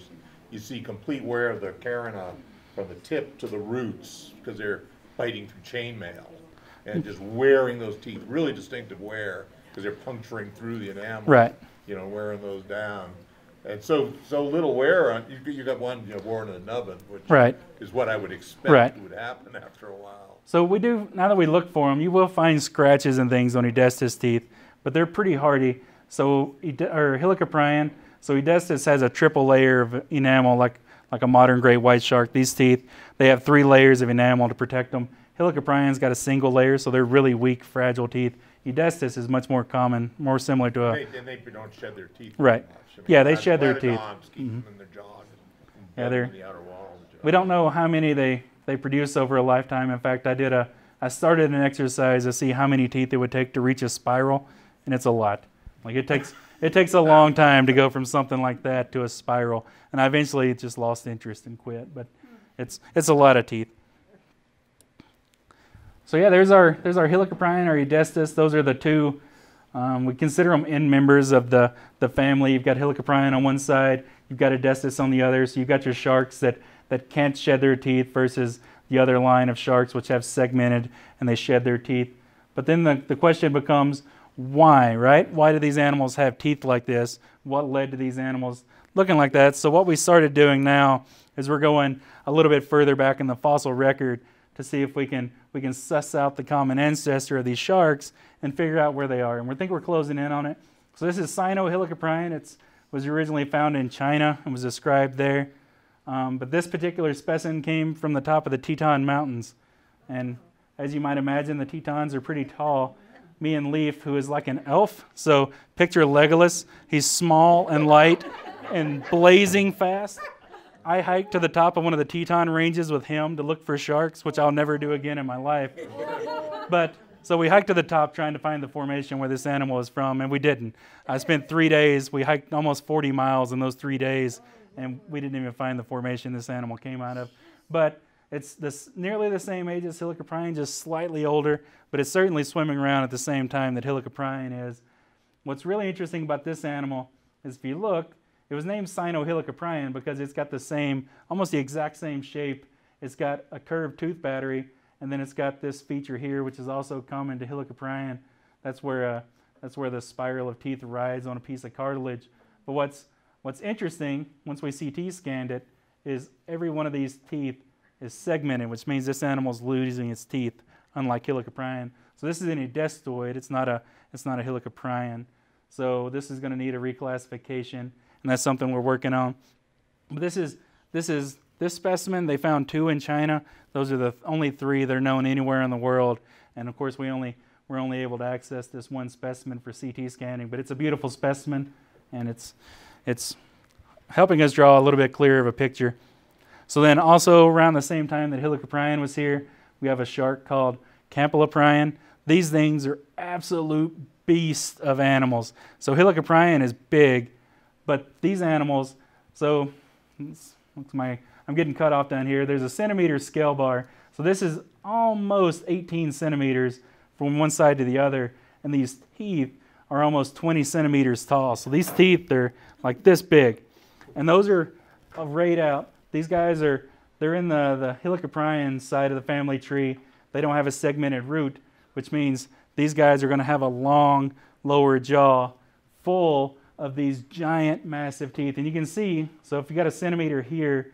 you see complete wear of the carina from the tip to the roots because they're biting through chainmail and just wearing those teeth, really distinctive wear because they're puncturing through the enamel. Right. Wearing those down. And so little wear on, you got one, born in a nubbin, which Right. is what I would expect Right. would happen after a while. So we do, now that we look for them, you will find scratches and things on Edestus teeth, but they're pretty hardy. So, or Helicoprion, so Edestus has a triple layer of enamel like a modern great white shark. These teeth, they have 3 layers of enamel to protect them. Helicoprion's got a single layer, so they're really weak, fragile teeth. Edestus is much more common, more similar to a... And they don't shed their teeth. Right. Yeah, they shed their teeth. Keep them in their jaw. Yeah, they're... In the outer wall of the jaw. We don't know how many they produce over a lifetime. In fact, I started an exercise to see how many teeth it would take to reach a spiral, and it's a lot. Like it takes a long time to go from something like that to a spiral, and I eventually just lost interest and quit. But it's a lot of teeth. So yeah, there's our Helicoprion, our Edestus. Those are the two. We consider them end members of the family. You've got Helicoprion on one side, you've got Edestus on the other. So you've got your sharks that can't shed their teeth versus the other line of sharks which have segmented and they shed their teeth. But then the question becomes, why, right? Why do these animals have teeth like this? What led to these animals looking like that? So what we started doing now is we're going a little bit further back in the fossil record to see if we can suss out the common ancestor of these sharks and figure out where they are. And we think we're closing in on it. So this is Sino-Helicoprion. It was originally found in China and was described there. But this particular specimen came from the top of the Teton Mountains. And as you might imagine, the Tetons are pretty tall. Me and Leaf, who is like an elf, so picture Legolas. He's small and light and blazing fast. I hiked to the top of one of the Teton ranges with him to look for sharks, which I'll never do again in my life. But so we hiked to the top trying to find the formation where this animal is from, and we didn't. I spent 3 days. We hiked almost 40 miles in those 3 days, and we didn't even find the formation this animal came out of. But it's nearly the same age as Helicoprion, just slightly older, but it's certainly swimming around at the same time that Helicoprion is. What's really interesting about this animal is if you look, it was named Sino-Helicoprion because it's got the same, almost the exact same shape. It's got a curved tooth battery, and then it's got this feature here, which is also common to Helicoprion. That's where the spiral of teeth rides on a piece of cartilage. But what's interesting, once we CT scanned it, is every one of these teeth is segmented, which means this animal's losing its teeth, unlike Helicoprion. So this is an Edestoid. It's not a Helicoprion. So this is going to need a reclassification, and that's something we're working on. But this specimen, they found 2 in China. Those are the only 3 that are known anywhere in the world. And of course, we're only able to access this one specimen for CT scanning. But it's a beautiful specimen, and it's helping us draw a little bit clearer of a picture. So then also around the same time that Helicoprion was here, we have a shark called Campyloporion. These things are absolute beasts of animals. So Helicoprion is big, but these animals, so I'm getting cut off down here. There's a centimeter scale bar. So this is almost 18 centimeters from one side to the other, and these teeth are almost 20 centimeters tall. So these teeth are like this big, and those are arrayed out. These guys they're in the Helicoprion side of the family tree. They don't have a segmented root, which means these guys are going to have a long lower jaw full of these giant, massive teeth. And you can see, so if you got a centimeter here,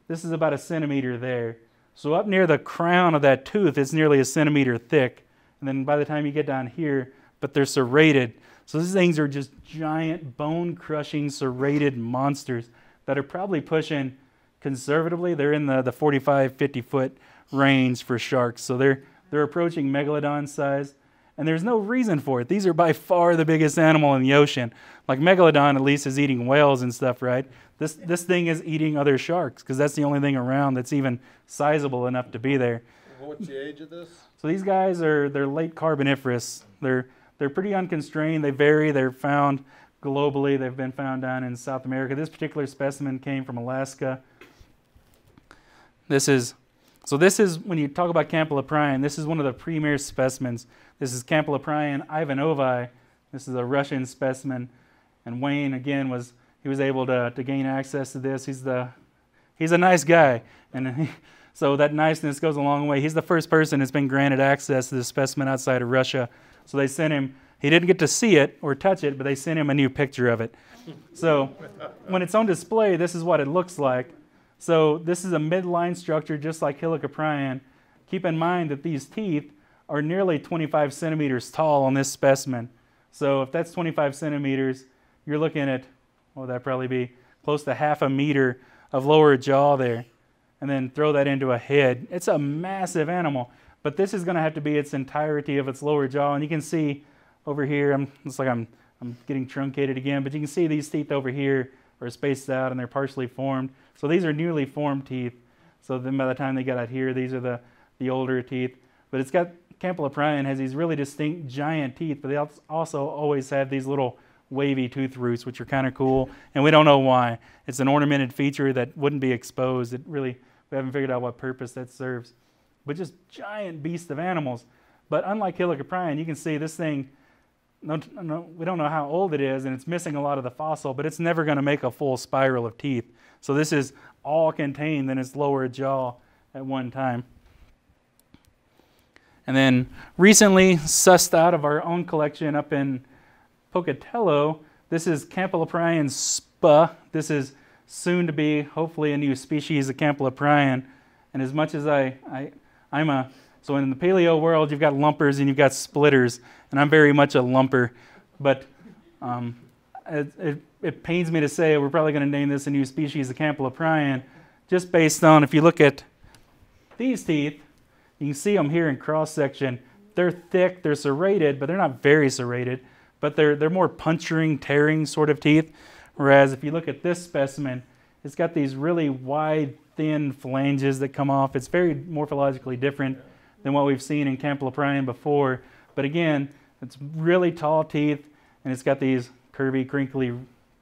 this is about a centimeter there. So up near the crown of that tooth, it's nearly a centimeter thick. And then by the time you get down here, but they're serrated. So these things are just giant, bone-crushing, serrated monsters. that are probably pushing, conservatively, they're in the 45, 50 foot range for sharks. So they're approaching megalodon size, and there's no reason for it. These are by far the biggest animal in the ocean. Like megalodon at least is eating whales and stuff, right? This thing is eating other sharks because that's the only thing around that's even sizable enough to be there. What's the age of this? So these guys they're late Carboniferous. They're pretty unconstrained. They vary. They're found globally. They've been found down in South America. This particular specimen came from Alaska. This is when you talk about Campyloporion, this is one of the premier specimens. This is Campyloporion ivanovi. This is a Russian specimen, and Wayne again was able to gain access to this. He's a nice guy, and so that niceness goes a long way. He's the first person that's been granted access to this specimen outside of Russia. So they sent him. He didn't get to see it or touch it, but they sent him a new picture of it. So when it's on display, this is what it looks like. So this is a midline structure just like Helicoprion. Keep in mind that these teeth are nearly 25 centimeters tall on this specimen. So if that's 25 centimeters, you're looking at, what would that probably be, close to half a meter of lower jaw there. And then throw that into a head. It's a massive animal. But this is going to have to be its entirety of its lower jaw. And you can see over here, it's like I'm getting truncated again, but you can see these teeth over here are spaced out and they're partially formed. So these are newly formed teeth. So then by the time they get out here, these are the older teeth. But it's got, Campyloporion has these really distinct giant teeth, but they also always have these little wavy tooth roots, which are kind of cool. And we don't know why. It's an ornamented feature that wouldn't be exposed. We haven't figured out what purpose that serves. But just giant beasts of animals. But unlike Helicoprion, you can see this thing, we don't know how old it is, and it's missing a lot of the fossil, but it's never going to make a full spiral of teeth. So this is all contained in its lower jaw at one time. And then recently, sussed out of our own collection up in Pocatello, this is Campyloporion spa. This is soon to be, hopefully, a new species of Campyloporion. And as much as so in the paleo world, you've got lumpers and you've got splitters, and I'm very much a lumper. But it pains me to say we're probably going to name this a new species of Campyloporion, just based on, if you look at these teeth, you can see them here in cross-section. They're thick, they're serrated, but they're not very serrated, but they're more puncturing, tearing sort of teeth. Whereas if you look at this specimen, it's got these really wide, thin phalanges that come off. It's very morphologically different than what we've seen in Campyloporion before. But again, it's really tall teeth, and it's got these curvy, crinkly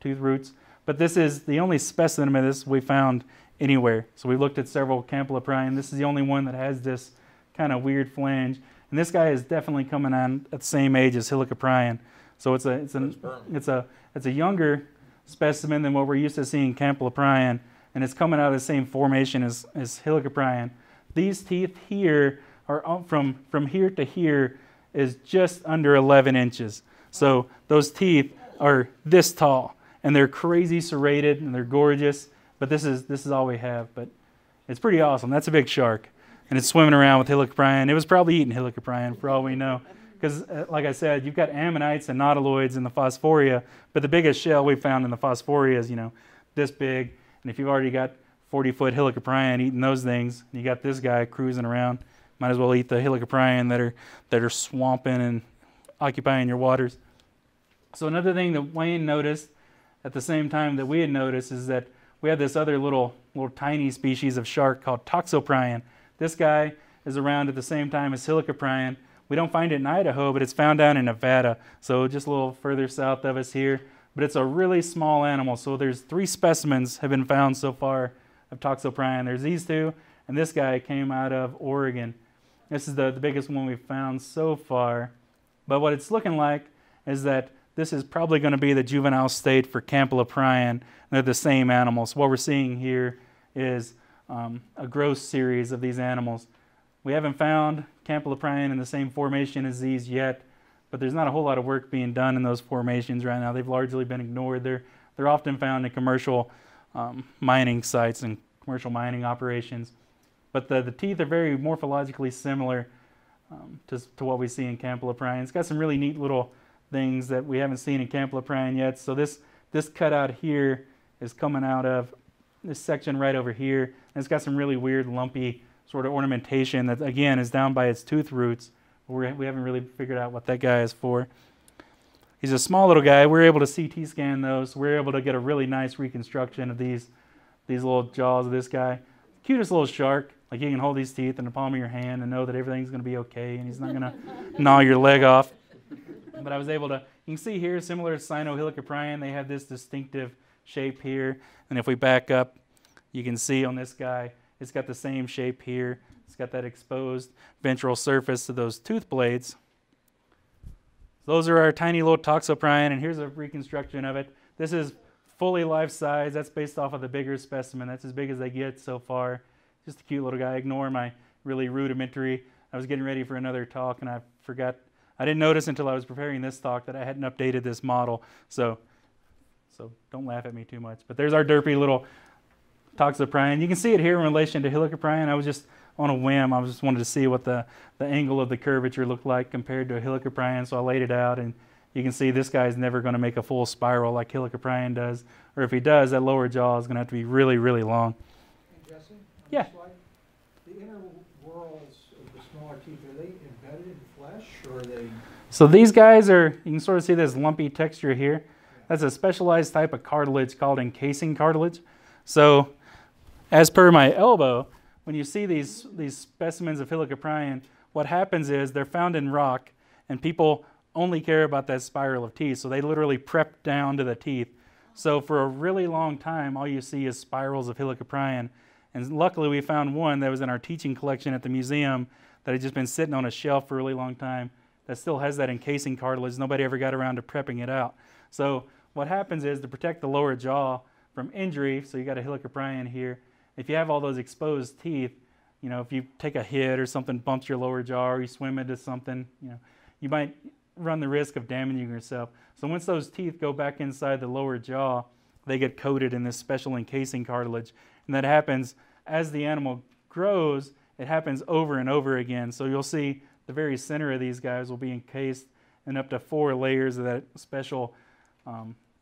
tooth roots. But this is the only specimen of this we found anywhere. So we looked at several Campyloporion. This is the only one that has this kind of weird flange. And this guy is definitely coming on at the same age as Helicoprion. So it's a younger specimen than what we're used to seeing Campyloporion, and it's coming out of the same formation as Helicoprion. These teeth here are from here to here is just under 11 inches. So those teeth are this tall, and they're crazy serrated, and they're gorgeous. But this is all we have. But it's pretty awesome. That's a big shark, and it's swimming around with Helicoprion. It was probably eating Helicoprion for all we know. Because, like I said, you've got ammonites and nautiloids in the Phosphoria, but the biggest shell we found in the Phosphoria is, this big. And if you've already got 40-foot Helicoprion eating those things, and you got this guy cruising around, might as well eat the Helicoprion that are swamping and occupying your waters. So another thing that Wayne noticed at the same time that we had noticed is that we had this other little tiny species of shark called Toxoprion. This guy is around at the same time as Helicoprion. We don't find it in Idaho, but it's found down in Nevada, so just a little further south of us here. But it's a really small animal, so there's 3 specimens have been found so far of Toxoprion. There's these 2, and this guy came out of Oregon. This is the biggest one we've found so far. But what it's looking like is that this is probably going to be the juvenile state for Campyloporion. They're the same animals. What we're seeing here is a gross series of these animals. We haven't found Campyloporion in the same formation as these yet, but there's not a whole lot of work being done in those formations right now. They've largely been ignored. They're often found in commercial mining sites and commercial mining operations. But the teeth are very morphologically similar to what we see in Campyloporion. It's got some really neat little things that we haven't seen in Campyloporion yet. So this cutout here is coming out of this section right over here. And it's got some really weird lumpy sort of ornamentation that, again, is down by its tooth roots. We haven't really figured out what that guy is for. He's a small little guy. We're able to CT scan those. We're able to get a really nice reconstruction of these little jaws of this guy. Cutest little shark. Like, you can hold these teeth in the palm of your hand and know that everything's going to be okay and he's not going to gnaw your leg off. But I was able to, you can see here, similar to Helicoprion, they have this distinctive shape here. And if we back up, you can see on this guy, it's got the same shape here. It's got that exposed ventral surface to those tooth blades. Those are our tiny little Toxoprion, and here's a reconstruction of it. This is fully life size. That's based off of the bigger specimen. That's as big as they get so far. Just a cute little guy. Ignore my really rudimentary. I was getting ready for another talk, and I forgot. I didn't notice until I was preparing this talk that I hadn't updated this model. So don't laugh at me too much. But there's our derpy little Toxoprion. You can see it here in relation to Helicoprion. I was just on a whim. I just wanted to see what the angle of the curvature looked like compared to a Helicoprion. So I laid it out, and you can see this guy's never going to make a full spiral like Helicoprion does. Or if he does, that lower jaw is going to have to be really, really long. Hey, Jesse, Yeah. the inner whorls of the smaller teeth, are they embedded in flesh, or are they? So these guys are, you can sort of see this lumpy texture here. That's a specialized type of cartilage called encasing cartilage. So as per my elbow, when you see these specimens of Helicoprion, what happens is they're found in rock, and people only care about that spiral of teeth. So they literally prep down to the teeth. So for a really long time, all you see is spirals of Helicoprion. And luckily, we found one that was in our teaching collection at the museum that had just been sitting on a shelf for a really long time that still has that encasing cartilage. Nobody ever got around to prepping it out. So what happens is, to protect the lower jaw from injury, so you got a Helicoprion here, if you have all those exposed teeth, you know, if you take a hit or something bumps your lower jaw, or you swim into something, you know, you might run the risk of damaging yourself. So once those teeth go back inside the lower jaw, they get coated in this special encasing cartilage. And that happens as the animal grows. It happens over and over again. So you'll see the very center of these guys will be encased in up to 4 layers of that special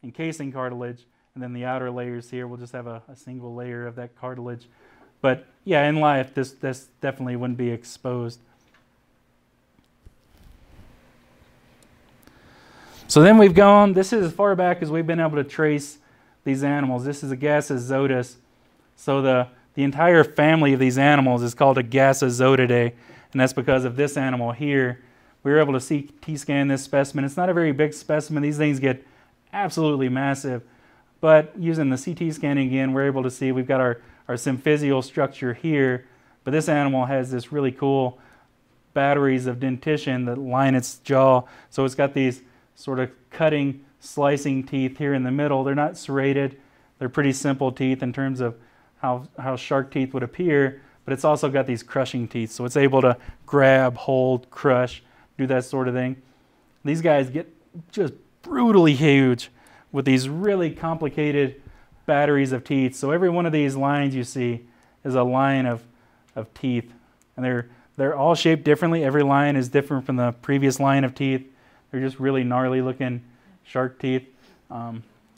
encasing cartilage. And then the outer layers here will just have a single layer of that cartilage. But yeah, in life, this definitely wouldn't be exposed. So then we've gone, this is as far back as we've been able to trace these animals. This is a Gasozotus. So the entire family of these animals is called a Gasozotidae, and that's because of this animal here. We were able to CT scan this specimen. It's not a very big specimen. These things get absolutely massive. But using the CT scanning again, we're able to see we've got our symphysial structure here, but this animal has this really cool batteries of dentition that line its jaw. So it's got these sort of cutting, slicing teeth here in the middle. They're not serrated. They're pretty simple teeth in terms of how shark teeth would appear, but it's also got these crushing teeth. So it's able to grab, hold, crush, do that sort of thing. These guys get just brutally huge with these really complicated batteries of teeth. So every one of these lines you see is a line of teeth. And they're all shaped differently. Every line is different from the previous line of teeth. They're just really gnarly looking shark teeth.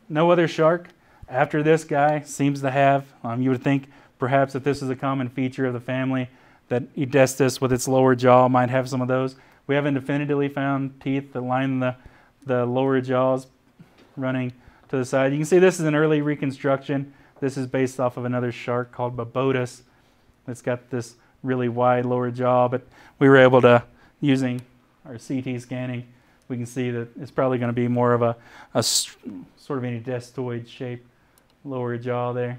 No other shark after this guy seems to have. You would think perhaps that this is a common feature of the family, that Edestus with its lower jaw might have some of those. We haven't definitively found teeth that line the lower jaws running to the side. You can see this is an early reconstruction. This is based off of another shark called Babotus. It's got this really wide lower jaw, but we were able to, using our CT scanning, we can see that it's probably going to be more of a sort of an edestoid shape lower jaw there.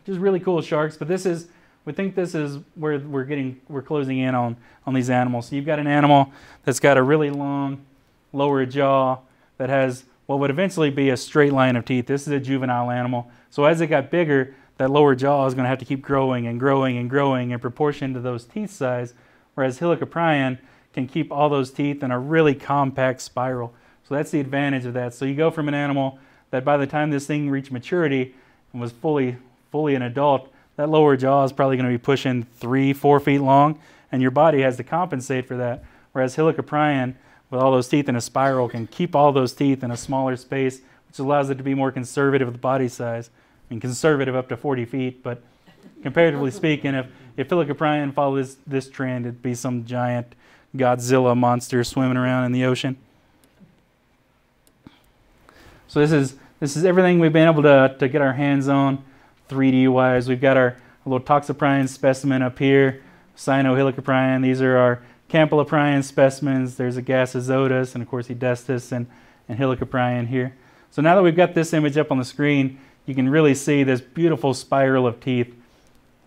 Just really cool sharks, but we think this is where we're closing in on these animals. So you've got an animal that's got a really long lower jaw that has what would eventually be a straight line of teeth. This is a juvenile animal. So as it got bigger, that lower jaw is going to have to keep growing and growing and growing in proportion to those teeth size, whereas Helicoprion can keep all those teeth in a really compact spiral. So that's the advantage of that. So you go from an animal that by the time this thing reached maturity and was fully an adult, that lower jaw is probably going to be pushing 3-4 feet long, and your body has to compensate for that. Whereas Helicoprion, with all those teeth in a spiral, can keep all those teeth in a smaller space which allows it to be more conservative with body size. I mean, conservative up to 40 feet, but comparatively speaking, if Helicoprion followed this trend, it'd be some giant Godzilla monster swimming around in the ocean. So this is everything we've been able to get our hands on 3D wise. We've got our little Toxoprion specimen up here, Cynohelicoprion. These are our Campyloporion specimens. There's a Gasozotus, and of course Edestus and Helicoprion here. So now that we've got this image up on the screen, you can really see this beautiful spiral of teeth.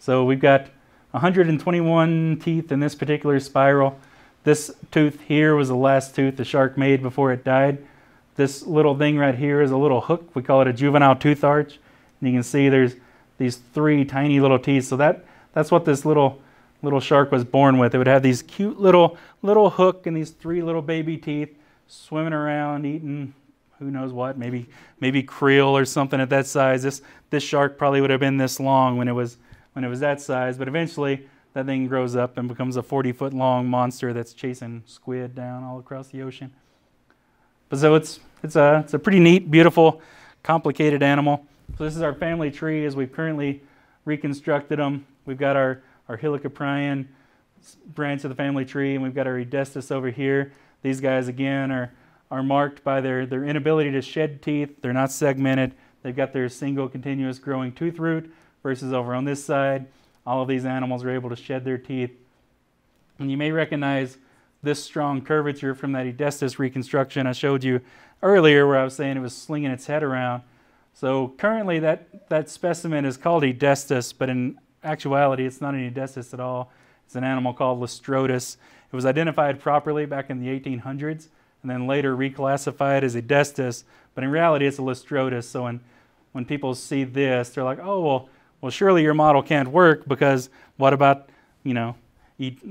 So we've got 121 teeth in this particular spiral. This tooth here was the last tooth the shark made before it died. This little thing right here is a little hook. We call it a juvenile tooth arch. And you can see there's these 3 tiny little teeth. So that's what this little shark was born with. It would have these cute little hook and these 3 little baby teeth swimming around eating who knows what, maybe krill or something at that size. This shark probably would have been this long when it was that size, but eventually that thing grows up and becomes a 40-foot long monster that's chasing squid down all across the ocean. But so it's a pretty neat, beautiful, complicated animal. So this is our family tree as we've currently reconstructed them. We've got our Helicoprion branch of the family tree, and we've got our Edestus over here. These guys again are marked by their inability to shed teeth. They're not segmented. They've got their single continuous growing tooth root, versus over on this side, all of these animals are able to shed their teeth. And you may recognize this strong curvature from that Edestus reconstruction I showed you earlier, where I was saying it was slinging its head around. So currently that specimen is called Edestus, but in actuality it's not an Edestus at all. It's an animal called Lystrotus. It was identified properly back in the 1800s and then later reclassified as Edestus, but in reality it's a Lystrotus. So when people see this, they're like, oh, well surely your model can't work, because what about,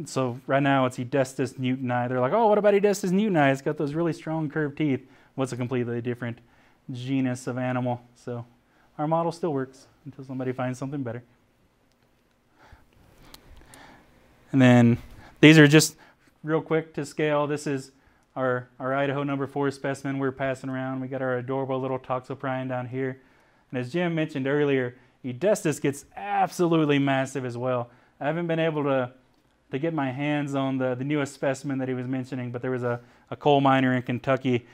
so right now it's Edestus newtoni. They're like, oh, what about Edestus newtoni? It's got those really strong curved teeth. What's a completely different genus of animal? So our model still works until somebody finds something better. And then these are just real quick to scale. This is our Idaho number 4 specimen we're passing around. We got our adorable little Toxoprion down here. And as Jim mentioned earlier, Edestus gets absolutely massive as well. I haven't been able to get my hands on the newest specimen that he was mentioning, but there was a coal miner in Kentucky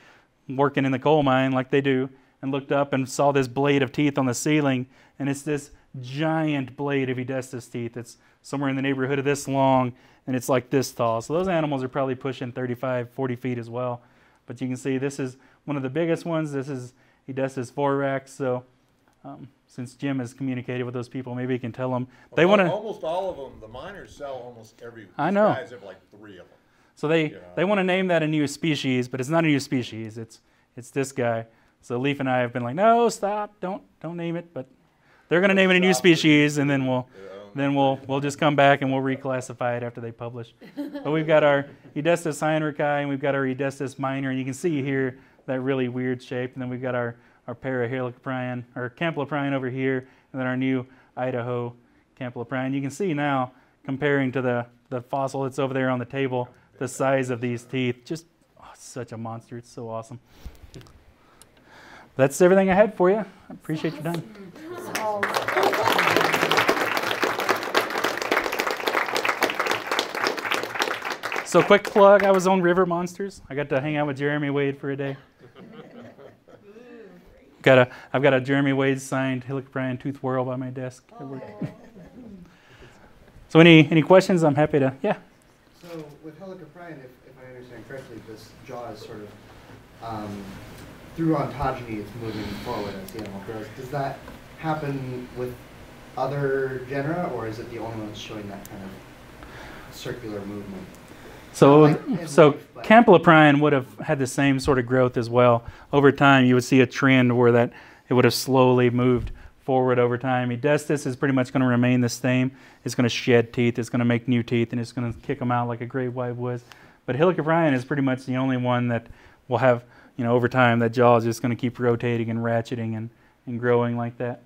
working in the coal mine like they do, and looked up and saw this blade of teeth on the ceiling, and it's this giant blade of Edestus teeth. It's somewhere in the neighborhood of this long, and it's like this tall. So those animals are probably pushing 35, 40 feet as well. But you can see this is one of the biggest ones. This is Edestus vorax. So since Jim has communicated with those people, maybe he can tell them. They want to. Almost all of them, the miners sell almost every. I know. These guys have like 3 of them. So they want to name that a new species, but it's not a new species. It's this guy. So Leaf and I have been like, no, stop, don't name it. But they're going to name it a new species, and then we'll just come back and we'll reclassify it after they publish. But we've got our Edestus heinrichi, and we've got our Edestus minor, and you can see here that really weird shape. And then we've got our Parahelicoprion, or Campyloporion over here, and then our new Idaho Campyloporion. You can see now, comparing to the fossil that's over there on the table, the size of these teeth. Just such a monster. It's so awesome. That's everything I had for you. I appreciate your time. So quick plug, I was on River Monsters. I got to hang out with Jeremy Wade for a day. I've got a Jeremy Wade signed Helicoprion tooth whorl by my desk at work. So any questions? I'm happy to, yeah. So with Helicoprion, if I understand correctly, this jaw is sort of, through ontogeny, it's moving forward as the animal grows. Does that happen with other genera, or is it the only one showing that kind of circular movement? So Campyloporion would have had the same sort of growth as well. Over time, you would see a trend where that it would have slowly moved forward over time. Edestus is pretty much going to remain the same. It's going to shed teeth. It's going to make new teeth, and it's going to kick them out like a great white would. But Helicoprion is pretty much the only one that will have, over time, that jaw is just going to keep rotating and ratcheting and growing like that.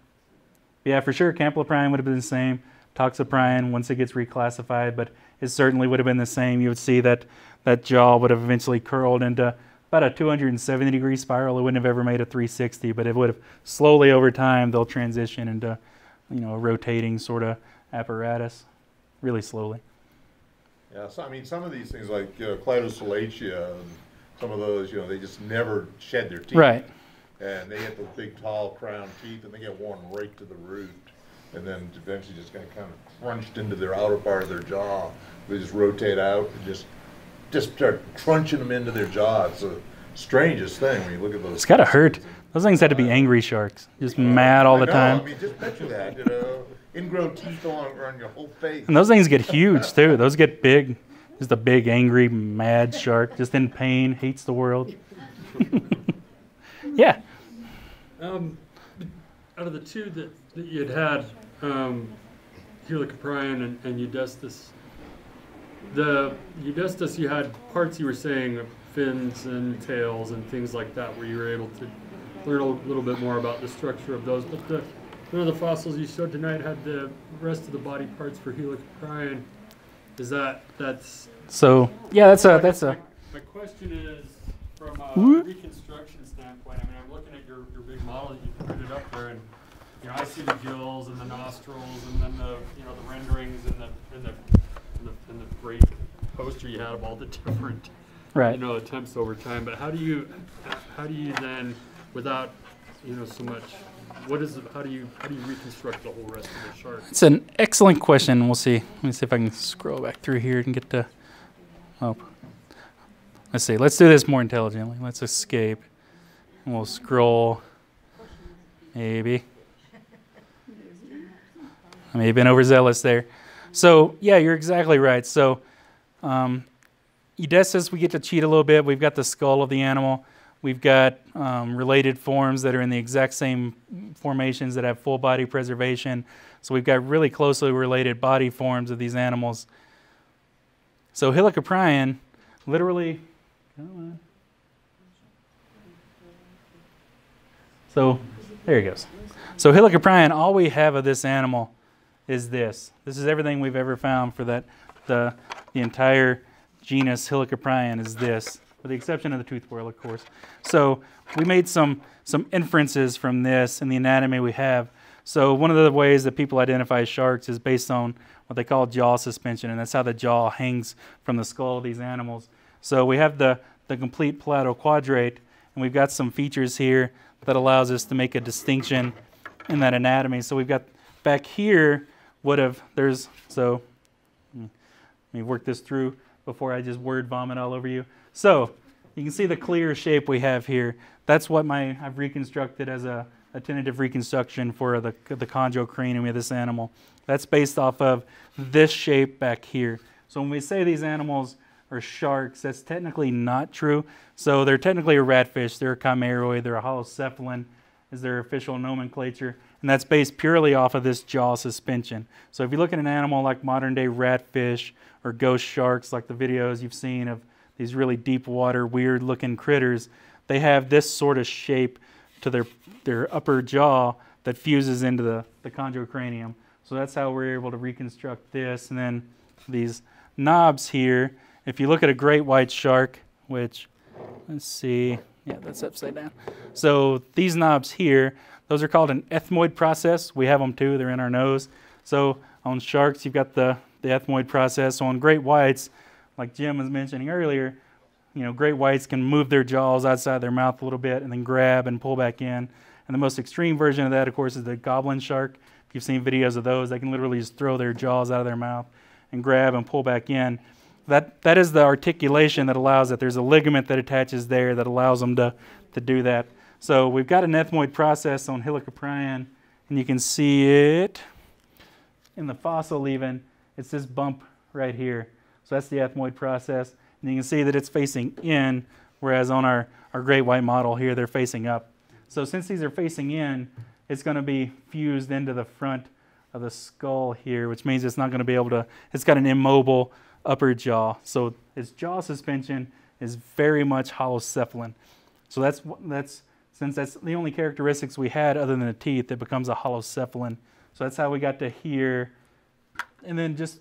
Yeah, for sure, Campyloporion would have been the same. Toxoprion, once it gets reclassified, but it certainly would have been the same. You would see that jaw would have eventually curled into about a 270-degree spiral. It wouldn't have ever made a 360, but it would have slowly over time they'll transition into, a rotating sort of apparatus, really slowly. Yeah, so I mean, some of these things like Clitosalatia and some of those, they just never shed their teeth. Right. And they get those big, tall crown teeth, and they get worn right to the root, and then eventually just get kind of crunched into their outer part of their jaw. They just rotate out and just start crunching them into their jaw. It's the strangest thing when you look at those. It's gotta hurt. Those things had to be angry sharks, just mad all the time. I mean, just picture that, ingrown teeth on your whole face. And those things get huge too. Those get big. Just a big, angry, mad shark, just in pain, hates the world. Yeah. Out of the two that you'd had, Helicoprion and Edestus, the Edestus, you had parts you were saying of fins and tails and things like that, where you were able to learn a little bit more about the structure of those. But one of the fossils you showed tonight had the rest of the body parts for Helicoprion. That's so? Yeah, that's a. My question is, from a reconstruction standpoint, I mean, I'm looking at your big model that you printed up there, and I see the gills and the nostrils, and then the renderings and the great poster you had of all the different attempts over time. But how do you then, without so much, how do you reconstruct the whole rest of the shark? It's an excellent question. We'll see. Let me see if I can scroll back through here and get to. Oh, let's see. Let's do this more intelligently. Let's escape, and we'll scroll. Maybe been overzealous there. So yeah, you're exactly right. So Edestus, we get to cheat a little bit. We've got the skull of the animal. We've got related forms that are in the exact same formations that have full body preservation. So we've got really closely related body forms of these animals. So Helicoprion, literally, so there he goes. So Helicoprion, all we have of this animal is this. This is everything we've ever found for that. The entire genus Helicoprion is this, with the exception of the tooth whorl, of course. So we made some inferences from this and the anatomy we have. So one of the ways that people identify sharks is based on what they call jaw suspension, and that's how the jaw hangs from the skull of these animals. So we have the complete palato-quadrate, and we've got some features here that allows us to make a distinction in that anatomy. So we've got back here let me work this through before I just word vomit all over you. So you can see the clear shape we have here. That's what I've reconstructed as a tentative reconstruction for the chondrocranium of this animal. That's based off of this shape back here. So when we say these animals are sharks, that's technically not true. So they're technically a ratfish, they're a chimeroid, they're a holocephalin is their official nomenclature, and that's based purely off of this jaw suspension. So if you look at an animal like modern day ratfish or ghost sharks, like the videos you've seen of these really deep water, weird looking critters, they have this sort of shape to their upper jaw that fuses into the chondrocranium. So that's how we're able to reconstruct this. And then these knobs here, if you look at a great white shark, which, let's see, yeah, that's upside down. So these knobs here, those are called an ethmoid process. We have them too, they're in our nose. So on sharks, you've got the ethmoid process. So on great whites, like Jim was mentioning earlier, great whites can move their jaws outside their mouth a little bit and then grab and pull back in. And the most extreme version of that, of course, is the goblin shark. If you've seen videos of those, they can literally just throw their jaws out of their mouth and grab and pull back in. That is the articulation that allows it. There's a ligament that attaches there that allows them to do that. So we've got an ethmoid process on Helicoprion, and you can see it in the fossil even. It's this bump right here. So that's the ethmoid process. And you can see that it's facing in, whereas on our great white model here, they're facing up. So since these are facing in, it's going to be fused into the front of the skull here, which means it's not going to be able to, it's got an immobile upper jaw. So its jaw suspension is very much holocephalin. So since that's the only characteristics we had other than the teeth, it becomes a holocephalin. So that's how we got to here. And then just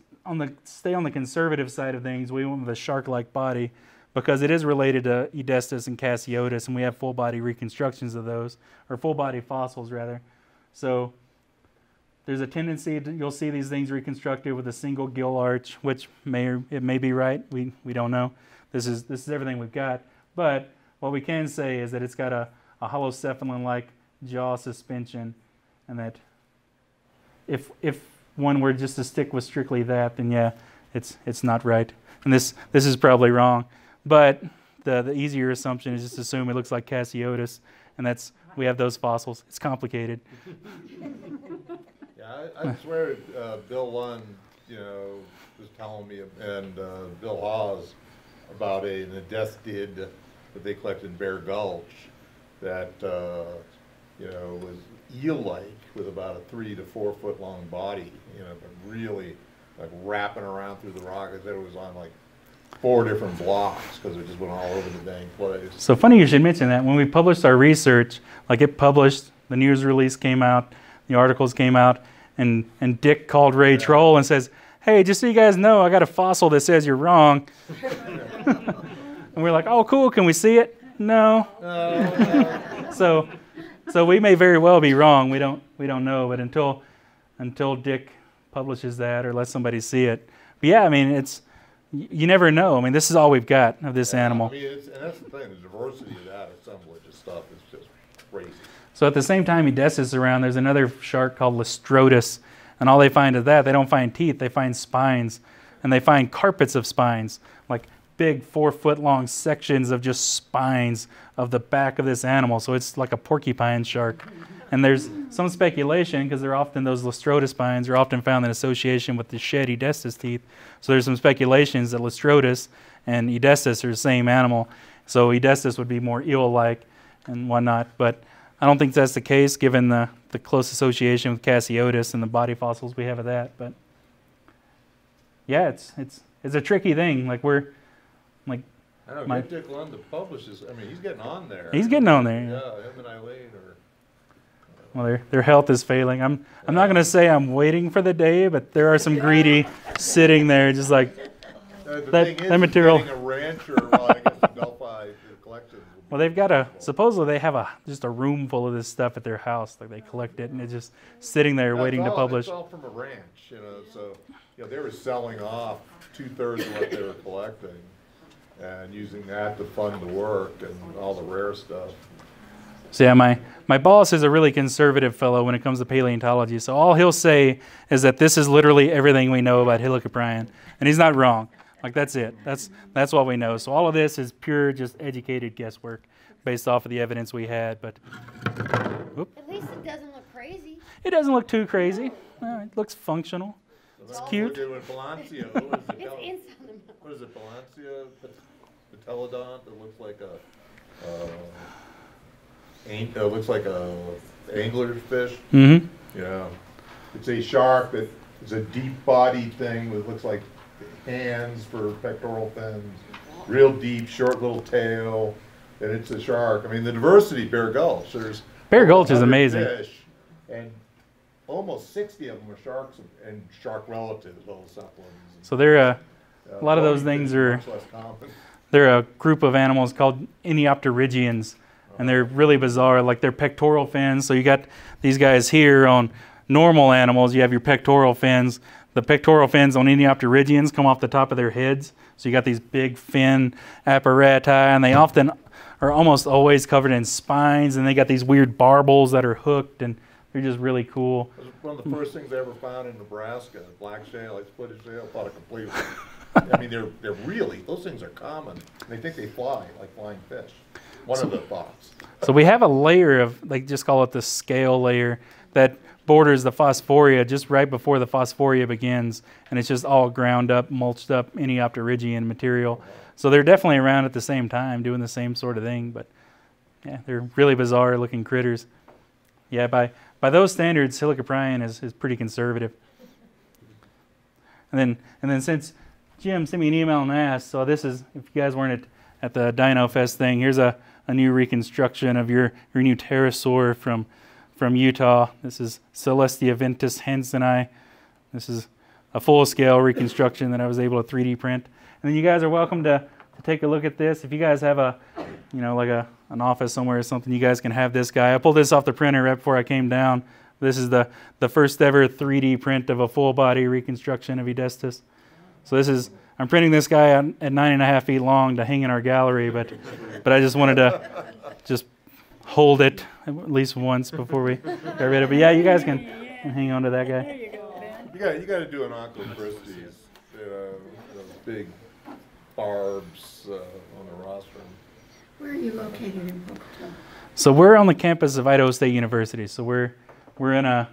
stay on the conservative side of things, we went with a shark-like body, because it is related to Edestus and Cassiotis, and we have full body reconstructions of those, or full body fossils rather. So there's a tendency you'll see these things reconstructed with a single gill arch, which may be right. We don't know. This is everything we've got. But what we can say is that it's got a holocephalin-like jaw suspension, and that if one were just to stick with strictly that, then yeah, it's not right. And this is probably wrong. But the easier assumption is just assume it looks like Cassiotis, and we have those fossils. It's complicated. Yeah, I swear Bill Lund, was telling me, and Bill Hawes, about an Edestid that they collected in Bear Gulch that, was eel-like with about a 3 to 4 foot long body, but really like wrapping around through the rock. I said it was on like 4 different blocks because it just went all over the dang place. So funny you should mention that. When we published our research, like it published, the news release came out, the articles came out, and Dick called Ray Troll and says, "Hey, just so you guys know, I got a fossil that says you're wrong." And we're like, "Oh, cool, can we see it?" No. So we may very well be wrong. We don't know, but until Dick publishes that or lets somebody see it. But yeah, I mean, you never know. I mean, this is all we've got of this animal. I mean, and that's the thing, the diversity of that assemblage of stuff is just crazy. So at the same time Edestus is around, there's another shark called Lystrotus, and all they find is that. They don't find teeth, they find spines, and they find carpets of spines, like big 4 foot long sections of just spines of the back of this animal. So it's like a porcupine shark. And there's some speculation, because those Lystrotus spines are often found in association with the shed Edestus teeth. So there's some speculations that Lystrotus and Edestus are the same animal. So Edestus would be more eel-like and whatnot. But I don't think that's the case, given the close association with Cassiotis and the body fossils we have of that. But yeah, it's a tricky thing. Like I know, get Dick Lund to publish this. I mean, he's getting on there. He's getting on there. Yeah, him and Eileen are. Well, their health is failing. I'm not going to say I'm waiting for the day, but there are some greedy sitting there, just like that material. Getting a rancher, well, I guess in Delphi collections. Well, they've got supposedly they have just a room full of this stuff at their house. Like they collect it and it's just sitting there waiting to publish. It's all from a ranch, so they were selling off 2/3 of what they were collecting and using that to fund the work and all the rare stuff. So yeah, my boss is a really conservative fellow when it comes to paleontology. So all he'll say is that this is literally everything we know about Helicoprion, and he's not wrong. Like that's it. That's what we know. So all of this is pure, just educated guesswork based off of the evidence we had. But At least it doesn't look crazy. it doesn't look too crazy. It looks functional. It's cute. What is it, Palencia? Patelodont that looks like a anglerfish. Mm-hmm. Yeah, it's a shark that is a deep-bodied thing that looks like hands for pectoral fins, real deep, short little tail, and it's a shark. I mean, the diversity, Bear Gulch. There's Bear Gulch is 100 amazing. Fish, and almost 60 of them are sharks and shark relatives, all the supplements. So they're a lot of those things are. Much less common. They're a group of animals called Eniopterygians, and they're really bizarre. Like they're pectoral fins. So you got these guys here on normal animals. You have your pectoral fins. The pectoral fins on Eniopterygians come off the top of their heads. So you got these big fin apparati, and they often are almost always covered in spines, and they got these weird barbels that are hooked, and they're just really cool. It was one of the first things I ever found in Nebraska. Black shale, I split a shale, thought it completely. I mean, they're really, those things are common. They think they fly, like flying fish. One of the thoughts. So we have a layer of, like, just call it the scale layer that borders the Phosphoria just right before the Phosphoria begins, and it's just all ground up, mulched up Eniopterygian material. So they're definitely around at the same time doing the same sort of thing, but yeah, they're really bizarre looking critters. Yeah, by those standards, Helicoprion is pretty conservative. And then since Jim sent me an email and asked, so this is, if you guys weren't at the Dino Fest thing, here's a new reconstruction of your new pterosaur from Utah. This is Celestia ventus hanseni. This is a full-scale reconstruction that I was able to 3D print. And then you guys are welcome to take a look at this. If you guys have a, like an office somewhere or something, you guys can have this guy. I pulled this off the printer right before I came down. This is the first ever 3D print of a full body reconstruction of Edestus. So I'm printing this guy at 9.5 feet long to hang in our gallery, but I just wanted to just hold it at least once before we got rid of it. But yeah, you guys can hang on to that guy. There you go, Ben. You got to do an Uncle Christie's, those big barbs on the rostrum. Where are you located in Bookton? So we're on the campus of Idaho State University. So we're in a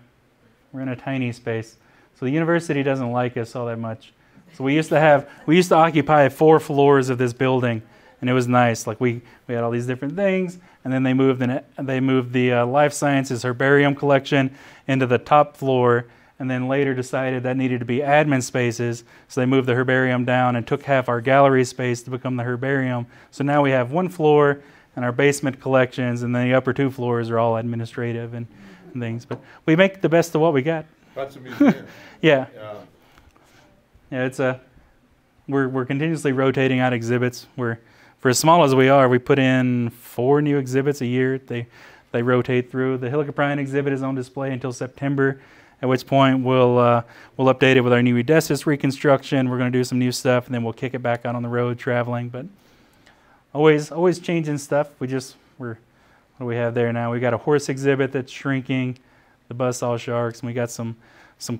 tiny space. So the university doesn't like us all that much. So we used to occupy 4 floors of this building, and it was nice. Like we had all these different things, and then they moved the life sciences herbarium collection into the top floor, and then later decided that needed to be admin spaces. So they moved the herbarium down and took half our gallery space to become the herbarium. So now we have 1 floor and our basement collections, and then the upper 2 floors are all administrative and things. But we make the best of what we got. That's a museum. Yeah. Yeah, we're continuously rotating out exhibits. For as small as we are, we put in 4 new exhibits a year. They rotate through. The Helicoprion exhibit is on display until September, at which point we'll update it with our new Edestus reconstruction. We're going to do some new stuff, and then we'll kick it back out on the road traveling. But always changing stuff. What do we have there now? We got a horse exhibit that's shrinking, the buzzsaw sharks, and we got some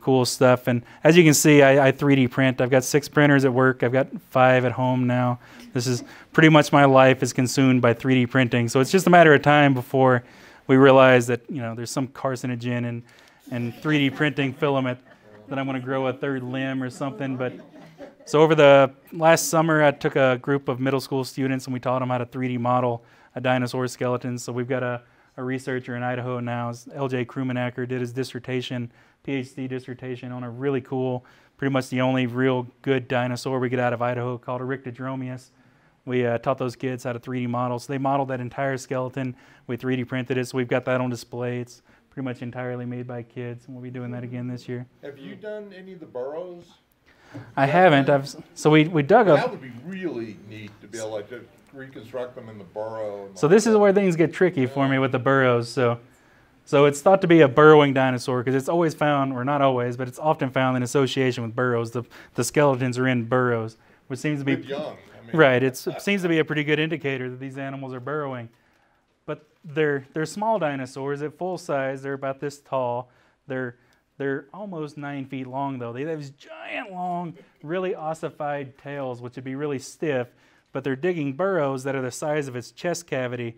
cool stuff. And as you can see, I 3D print. I've got 6 printers at work. I've got 5 at home now. This is pretty much my life is consumed by 3D printing. So it's just a matter of time before we realize that there's some carcinogen and 3D printing filament that I'm going to grow a 3rd limb or something. But so over the last summer, I took a group of middle school students and we taught them how to 3D model a dinosaur skeleton. So we've got a researcher in Idaho now, L.J. Krumenacker, did his dissertation, PhD dissertation on a really cool, pretty much the only real good dinosaur we get out of Idaho called Eryctodromeus. We taught those kids how to 3D model. So they modeled that entire skeleton. We 3D printed it, so we've got that on display. It's pretty much entirely made by kids, and we'll be doing that again this year. Have you done any of the burrows? I haven't. We dug up. That would be really neat to be able to reconstruct them in the burrow. So this is where things get tricky for me with the burrows. So it's thought to be a burrowing dinosaur because it's always found, or not always, but it's often found in association with burrows. The skeletons are in burrows, which seems to be young. Right. It seems to be a pretty good indicator that these animals are burrowing. But they're small dinosaurs at full size. They're about this tall. They're almost 9 feet long though. They have these giant long, really ossified tails, which would be really stiff. But they're digging burrows that are the size of its chest cavity,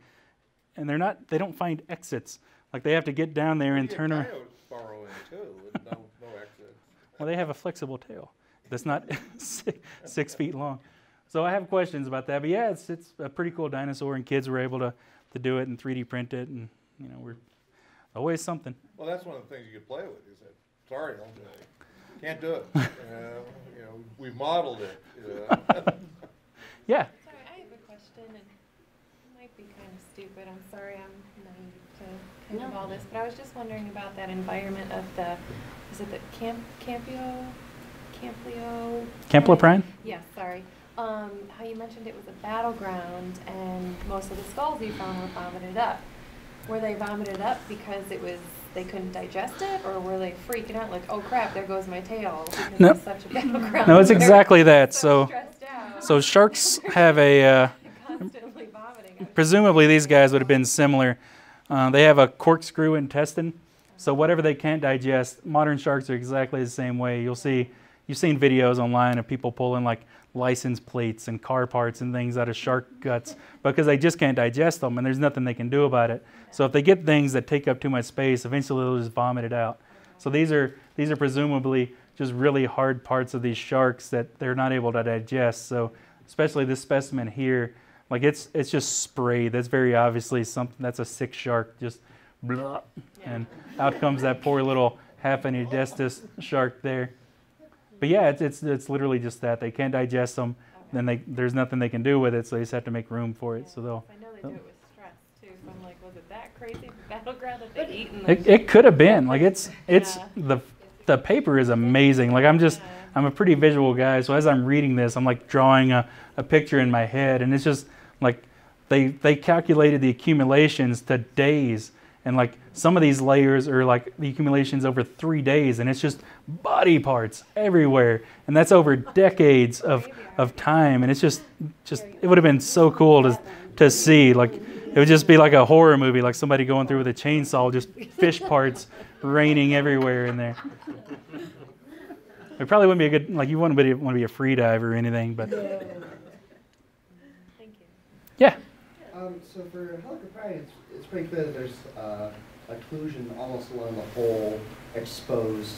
and they don't find exits. Like they have to get down there and turn around. Burrow in too, with no exit. Well, they have a flexible tail that's not 6 feet long. So I have questions about that. But yeah, it's a pretty cool dinosaur, and kids were able to do it and 3D print it, and we're always something. Well, that's one of the things you could play with. You said, "Sorry, can't do it." We've modeled it. Yeah. Sorry, I have a question, and it might be kind of stupid. I'm sorry, I'm naive to kind of all this, but I was just wondering about that environment of is it the Camploprine? Yes, sorry. How you mentioned it was a battleground, and most of the skulls you found were vomited up. Were they vomited up because they couldn't digest it, or were they freaking out like, oh crap, there goes my tail, because No. it's such a battleground? No, it's exactly that. So stressed out. So sharks have a, Constantly vomiting. presumably these guys would have been similar. They have a corkscrew intestine, so whatever they can't digest, modern sharks are exactly the same way. You've seen videos online of people pulling like license plates and car parts and things out of shark guts because they just can't digest them, and there's nothing they can do about it. So if they get things that take up too much space, eventually they'll just vomit it out. So these are presumably just really hard parts of these sharks that they're not able to digest. So especially this specimen here, like it's just sprayed. That's very obviously something that's a sick shark, just blah, and out comes that poor little half an Edestus shark there. But yeah, it's literally just that. They can't digest them, then there's nothing they can do with it, so they just have to make room for it. So they'll. I know they do it with stress too. So I'm like, was it that crazy battleground that they eat? It could have been. Like it's the paper is amazing. Like I'm a pretty visual guy, so as I'm reading this, I'm like drawing a picture in my head, and it's just like they calculated the accumulations to days, and like some of these layers are like the accumulations over 3 days, and it's just body parts everywhere, and that's over decades of time, and it's just it would have been so cool to see. Like it would just be like a horror movie, like somebody going through with a chainsaw, just fish parts raining everywhere in there. It probably wouldn't be a good, like you wouldn't want to be a free diver or anything, but Thank you. yeah. So for Helicoprion, it's pretty clear that there's occlusion almost along the whole exposed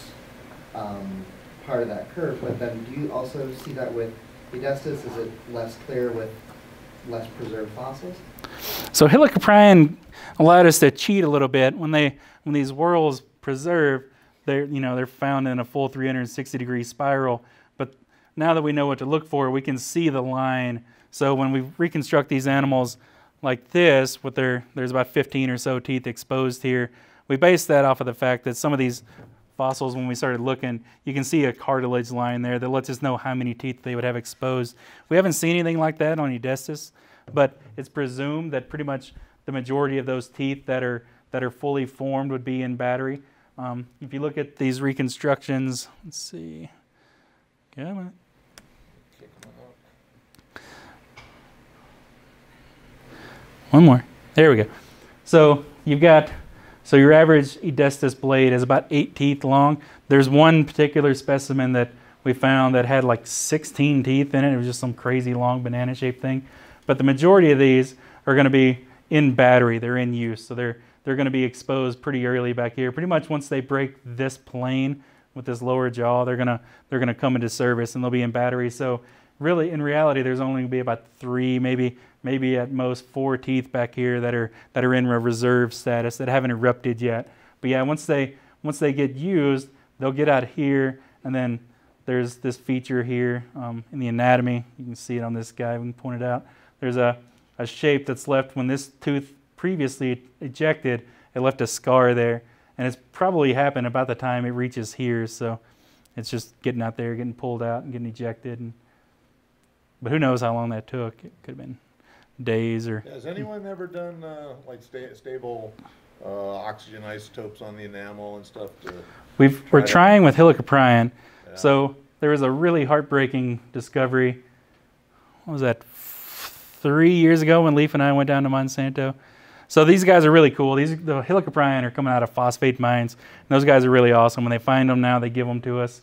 part of that curve. But then do you also see that with Edestus? Is it less clear with less preserved fossils? So Helicoprion allowed us to cheat a little bit when these whorls preserve. They're found in a full 360-degree spiral. But now that we know what to look for, we can see the line. So when we reconstruct these animals like this, there's about 15 or so teeth exposed here, we base that off of the fact that some of these fossils, when we started looking, you can see a cartilage line there that lets us know how many teeth they would have exposed. We haven't seen anything like that on Edestus, but it's presumed that pretty much the majority of those teeth that are fully formed would be in battery. If you look at these reconstructions, let's see. Come on. One more. There we go. So your average Edestus blade is about 8 teeth long. There's one particular specimen that we found that had like 16 teeth in it. It was just some crazy long banana-shaped thing. But the majority of these are going to be in battery. They're in use. So they're going to be exposed pretty early back here. Pretty much once they break this plane with this lower jaw, they're going to come into service and they'll be in battery. So really, in reality, there's only going to be about 3, maybe at most 4 teeth back here that are in a reserve status that haven't erupted yet. But yeah, once they get used, they'll get out here, and then there's this feature here in the anatomy. You can see it on this guy. We can point it out. There's a shape that's left when this tooth previously ejected. It left a scar there, and it's probably happened about the time it reaches here. So it's just getting out there, getting pulled out, and getting ejected. But who knows how long that took? It could have been days or. Has anyone ever done like stable oxygen isotopes on the enamel and stuff? We're trying with Helicoprion. Yeah. So there was a really heartbreaking discovery. What was that? 3 years ago when Leif and I went down to Monsanto. So these guys are really cool. The Helicoprion are coming out of phosphate mines. And those guys are really awesome. When they find them now, they give them to us.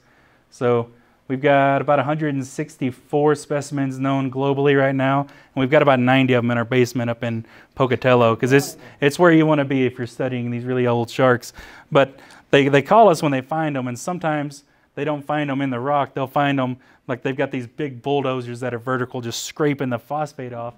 So we've got about 164 specimens known globally right now, and we've got about 90 of them in our basement up in Pocatello, because it's where you want to be if you're studying these really old sharks. But they call us when they find them, and sometimes they don't find them in the rock. They'll find them like they've got these big bulldozers that are vertical, just scraping the phosphate off.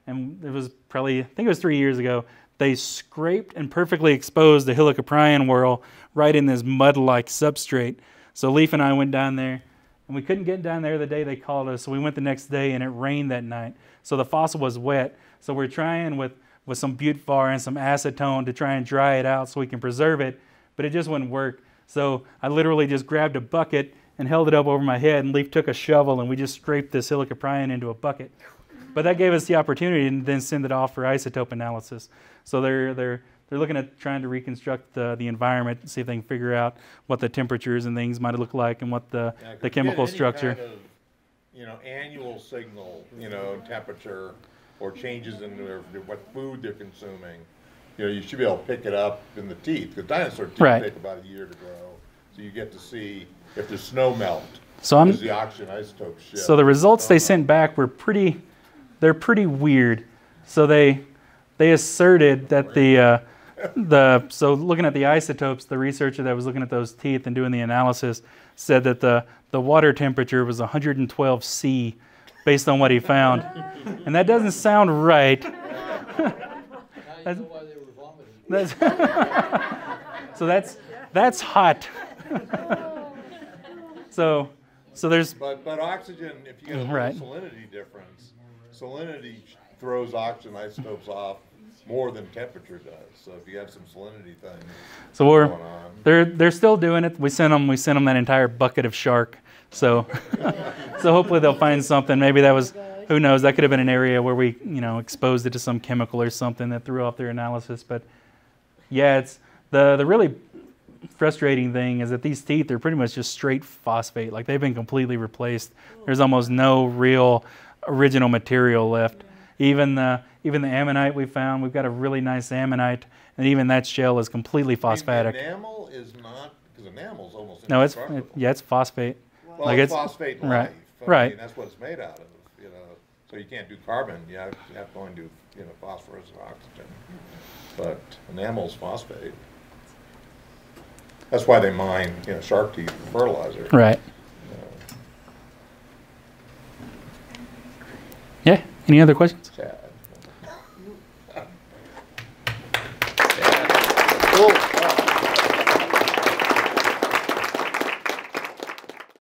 And it was probably, I think it was 3 years ago, they scraped and perfectly exposed the Helicoprion whorl right in this mud-like substrate. So Leif and I went down there, and we couldn't get down there the day they called us, so we went the next day, and it rained that night. So the fossil was wet. So we're trying with some butfar and some acetone to try and dry it out so we can preserve it, but it just wouldn't work. So I literally just grabbed a bucket and held it up over my head, and Leif took a shovel, and we just scraped this Helicoprion into a bucket. But that gave us the opportunity to then send it off for isotope analysis. So they're looking at trying to reconstruct the environment and see if they can figure out what the temperatures and things might look like and what the chemical structure. Kind of, annual signal, temperature or changes in what food they're consuming. You should be able to pick it up in the teeth, because dinosaur teeth take about a year to grow. So you get to see if there's snow melt. So does the oxygen isotope shift? So the results they sent back were pretty weird. So they asserted that so looking at the isotopes, the researcher that was looking at those teeth and doing the analysis said that the water temperature was 112 C based on what he found. And that doesn't sound right. Now you know why they were vomiting. So that's hot. so there's. But oxygen, if you get a salinity difference, salinity throws oxygen isotopes off more than temperature does. So if you have some salinity thing going on. They're still doing it. We sent them that entire bucket of shark So, so hopefully they'll find something. Maybe that was, who knows, that could have been an area where we, exposed it to some chemical or something that threw off their analysis. But yeah, it's the really frustrating thing is that these teeth are pretty much just straight phosphate. Like they've been completely replaced. There's almost no real original material left. Even the ammonite we found, we've got a really nice ammonite, and even that shell is completely phosphatic. The enamel is not, because enamel's almost No, indestructible. it's phosphate. Well, Like it's phosphate in right, life. I right. mean, that's what it's made out of. So you can't do carbon. You have to go and do phosphorus or oxygen. But enamel's phosphate. That's why they mine shark teeth for fertilizer. Right. Yeah. Any other questions? Sad.